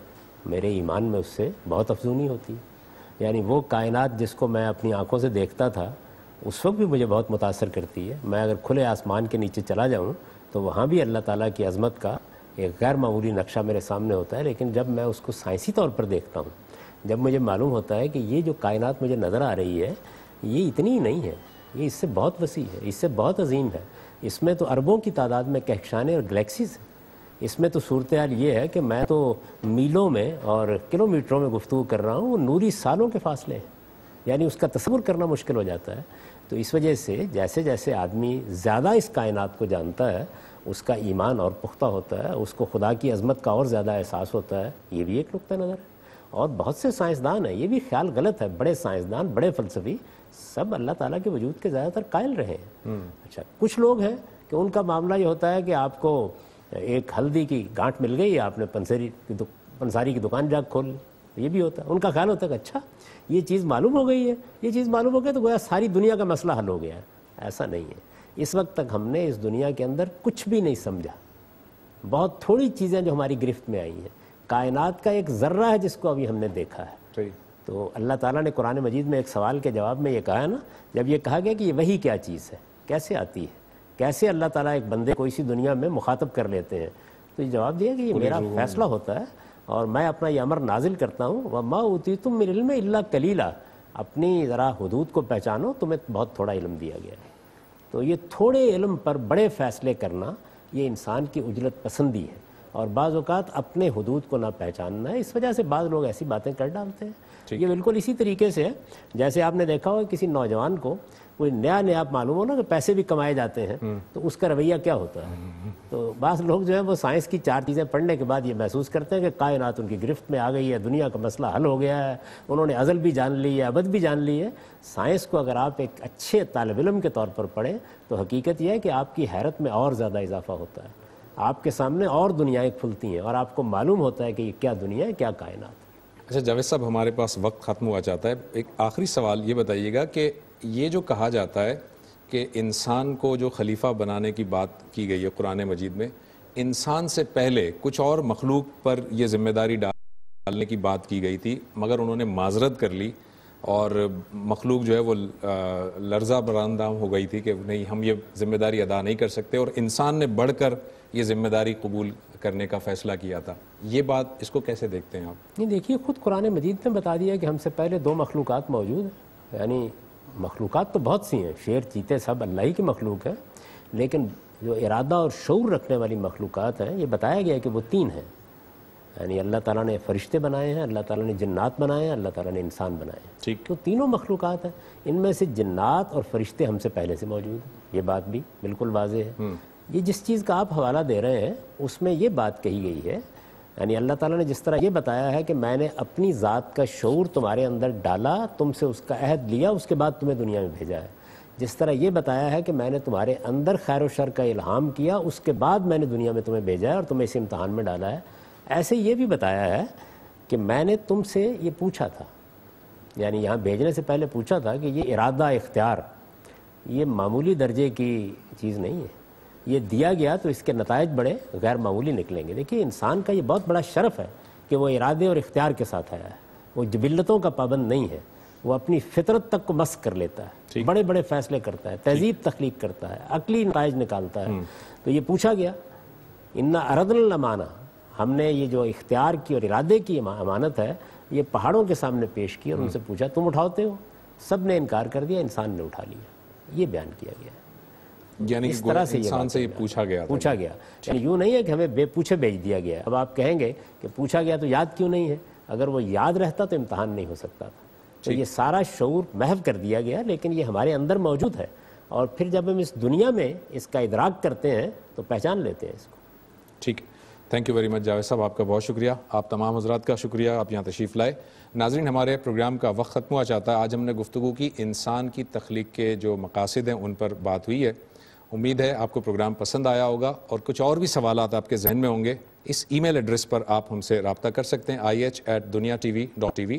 میرے ایمان میں اس سے بہت افزونی ہوتی ہے. یعنی وہ کائنات جس کو میں اپنی آنکھوں سے دیکھتا تھا اس وقت بھی مجھے بہت متاثر کرتی ہے. میں اگر کھلے آسمان کے نیچے چلا جاؤں تو وہاں بھی اللہ تعالیٰ کی عظمت کا ایک غیر معمولی نقشہ میرے سامنے ہوتا ہے. لیکن جب میں اس کو سائنسی طور پر دیکھتا ہوں، جب مجھے معلوم ہوتا ہے کہ یہ جو کائنات مجھے نظر آ رہی ہے یہ اتنی ہی نہیں ہے، یہ اس سے بہت وسیع ہے، اس سے بہت عظیم ہے. اس میں تو اربوں کی تعداد میں کہکشانیں اور گلیکسیز ہیں. اس میں تو صورتحال یہ ہے کہ میں تو میلوں میں اور کلومیٹروں میں گفتگو کر رہا ہوں، وہ نوری سالوں کے فاصلے ہیں. یعنی اس کا تصور کرنا مشکل ہو جاتا ہے. تو اس وجہ سے جیسے جیسے آدمی زیادہ اس کائنات کو جانتا ہے اس کا ایمان اور پختہ ہوتا ہے، اس کو خدا کی عظمت کا اور زیادہ احساس ہوتا ہے. یہ بھی ایک نقطہ نظر ہے. اور بہت سے سائنسدان ہیں، یہ بھی خیال غلط ہے، بڑے سائنسدان، بڑے فلسفی سب اللہ تعالیٰ کے وجود کے زیادہ تر قائل رہے ہیں. اچھا کچھ لوگ ہیں کہ ان کا معاملہ یہ ہوتا ہے کہ آپ کو ایک ہلدی کی گانٹھ مل گئی، آپ نے پنساری کی دکان جا کھول لی. یہ بھی ہوتا ہے. ان کا خیال ہوتا ہے کہ اچھا یہ چیز معلوم ہو گئی ہے، یہ چیز معلوم ہو گئی تو گویا ساری دنیا کا مسئلہ حل ہو گیا ہے. ایسا نہیں ہے. اس وقت تک ہم نے اس دنیا کے اندر کچھ بھی نہیں سمجھا. بہت تھوڑی چیزیں جو ہماری گرفت میں آئی ہیں. کائنات کا ایک ذرہ ہے جس کو ابھی ہم نے دیکھا ہے. تو اللہ تعالیٰ نے قرآن مجید میں ایک سوال کے جواب میں یہ کہا ہے نا، جب یہ کہا گیا کہ یہ وحی کیا چیز ہے، کیسے آتی ہے، کیسے اللہ تعالیٰ ایک بندے کو اسی دنیا میں مخاطب کر لیتے ہیں، تو یہ جواب دیا کہ یہ میرا فیصلہ ہوتا ہے اور میں اپنا یہ امر نازل کرتا ہوں. وَمَا أُوتِيتُم مِّنَ الْعِلْمِ إِلَّا قَلِيلًا. اپنی ذرا حدود کو پہچانو، تمہیں بہت تھوڑا علم دیا گیا ہے. تو یہ تھوڑے علم پر بڑے فیصلے کرنا یہ انسان کی عجلت پسندی ہے، اور بعض اوقات اپنے حدود کو نہ پہچاننا ہے. اس وجہ سے بعض لوگ ایسی باتیں کر ڈالتے ہیں. یہ بالکل اسی طریقے سے ہے جیسے آپ نے دیکھا ہو کسی نوجوان کو کوئی نیا معلوم ہو نا کہ پیسے بھی کمائے جاتے ہیں تو اس کا رویہ کیا ہوتا ہے. تو بعض لوگ جو ہے وہ سائنس کی 4 چیزیں پڑھنے کے بعد یہ محسوس کرتے ہیں کہ کائنات ان کی گرفت میں آ گئی ہے، دنیا کا مسئلہ حل ہو گیا ہے، انہوں نے ازل بھی جان لی ہے، ابد بھی جان لی ہے. سائنس کو اگر آپ ایک اچھے طالب علم کے طور پر پڑھیں تو حقیقت یہ ہے کہ آپ کی حیرت میں اور زیادہ اضافہ ہوتا ہے. آپ کے سامنے اور دنیایں کھلتی ہیں اور آپ کو معلوم ہوتا ہے کہ یہ کیا دنیا ہے، کیا کائنات. اچھا جاوید صاحب، ہمارے پاس وقت ختم ہوا چاہتا ہے. ایک آخری سوال یہ بتائیے گا کہ یہ جو کہا جاتا ہے کہ انسان کو جو خلیفہ بنانے کی بات کی گئی ہے قرآن مجید میں، انسان سے پہلے کچھ اور مخلوق پر یہ ذمہ داری ڈالنے کی بات کی گئی تھی، مگر انہوں نے معذرت کر لی اور مخلوق جو ہے وہ لرزہ براندہ ہو گئی تھی کہ نہیں ہم یہ ذمہ داری ادا نہیں کر سکتے، اور انسان نے بڑھ کر یہ ذمہ داری قبول کرنے کا فیصلہ کیا تھا. یہ بات اس کو کیسے دیکھتے ہیں آپ؟ نہیں دیکھیے، خود قرآن مجید نے بتا دیا کہ ہم سے پہلے 2 مخلوقات موجود ہیں. یعنی مخلوقات تو بہت سی ہیں، شیر چیتے سب اللہ ہی کی مخلوق ہیں، لیکن جو ارادہ اور شعور رکھنے والی مخلوقات ہیں یہ بتایا گیا کہ وہ 3 ہیں. یعنی اللہ تعالیٰ نے فرشتے بنائے ہیں، اللہ تعالیٰ نے جنات بنائے ہیں، اللہ تعالیٰ نے انسان بنائے ہیں. ٹھیک. تو تینوں مخلوقات ہیں. ان میں سے جنات اور فرشتے ہم سے پہلے سے موجود ہیں، یہ بات بھی بالکل واضح ہے. یہ جس چیز کا آپ حوالہ دے رہے ہیں اس میں یہ بات کہی گئی ہے، یعنی اللہ تعالیٰ نے جس طرح یہ بتایا ہے کہ میں نے اپنی ذات کا شعور تمہارے اندر ڈالا، تم سے اس کا عہد لیا، اس کے بعد تمہیں دنیا میں بھیجا ہے، جس طرح یہ بتایا ہے کہ میں نے تمہارے اندر خیر و شر کا الہام کیا، اس کے بعد میں نے دنیا میں تمہیں بھیجا ہے اور تمہیں اس امتحان میں ڈالا ہے، ایسے یہ بھی بتایا ہے کہ میں نے تم سے یہ پوچھا تھا، یعنی یہاں بھیجنے سے پہلے پوچھا تھا کہ یہ ارادہ اختیار یہ معمولی درجے کی چیز نہیں ہے، یہ دیا گیا تو اس کے نتائج بڑے غیر معمولی نکلیں گے۔ دیکھیے انسان کا یہ بہت بڑا شرف ہے کہ وہ ارادے اور اختیار کے ساتھ آیا ہے، وہ جبلتوں کا پابند نہیں ہے، وہ اپنی فطرت تک کو مسخ کر لیتا ہے، بڑے بڑے فیصلے کرتا ہے، تہذیب تخلیق کرتا ہے، عقلی نتائج نکالتا ہے۔ تو یہ پوچھا گیا انا اردنا الامانہ، ہم نے یہ جو اختیار کی اور ارادے کی امانت ہے یہ پہاڑوں کے سامنے پیش کی اور ان سے پوچھا تم اٹھاتے ہو، سب نے انکار کر دیا، انسان نے اٹھا لیا، یہ بیان کیا گیا ہے۔ یعنی اس طرح سے انسان سے یہ پوچھا گیا یعنی یوں نہیں ہے کہ ہمیں بے پوچھے بھیج دیا گیا ہے۔ اب آپ کہیں گے کہ پوچھا گیا تو یاد کیوں نہیں ہے؟ اگر وہ یاد رہتا تو امتحان نہیں ہو سکتا تھا۔ تو یہ سارا شعور محو کر دیا گیا، لیکن یہ ہمارے اندر موجود ہے، اور پھر جب ہم اس دنیا میں اس کا ادراک کرتے ہیں تو پہچان لیتے ہیں اس کو۔ ٹھیک ہے، thank you very much Javed صاحب، آپ کا بہت شکریہ، آپ تمام حضرات کا شکریہ، آپ یہاں تشریف لائے۔ ناظرین، ہمارے پروگرام کا وقت ختم ہوا چاہتا ہے۔ آج ہم نے گفتگو کی انسان کی تخلیق کے جو مقاصد ہیں ان پر بات ہوئی ہے۔ امید ہے آپ کو پروگرام پسند آیا ہوگا، اور کچھ اور بھی سوالات آپ کے ذہن میں ہوں گے، اس ای میل ایڈریس پر آپ ہم سے رابطہ کر سکتے ہیں ih@duniatv.tv۔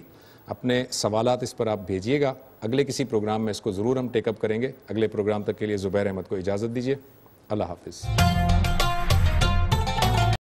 اپنے سوالات اس پر آپ بھیجیے گا، اگلے کسی پروگرام میں اس کو ضرور ہم ٹیک اپ کریں گے۔ اگلے پروگرام تک کے لیے زبیر احمد کو اجازت دیجیے، اللہ حافظ۔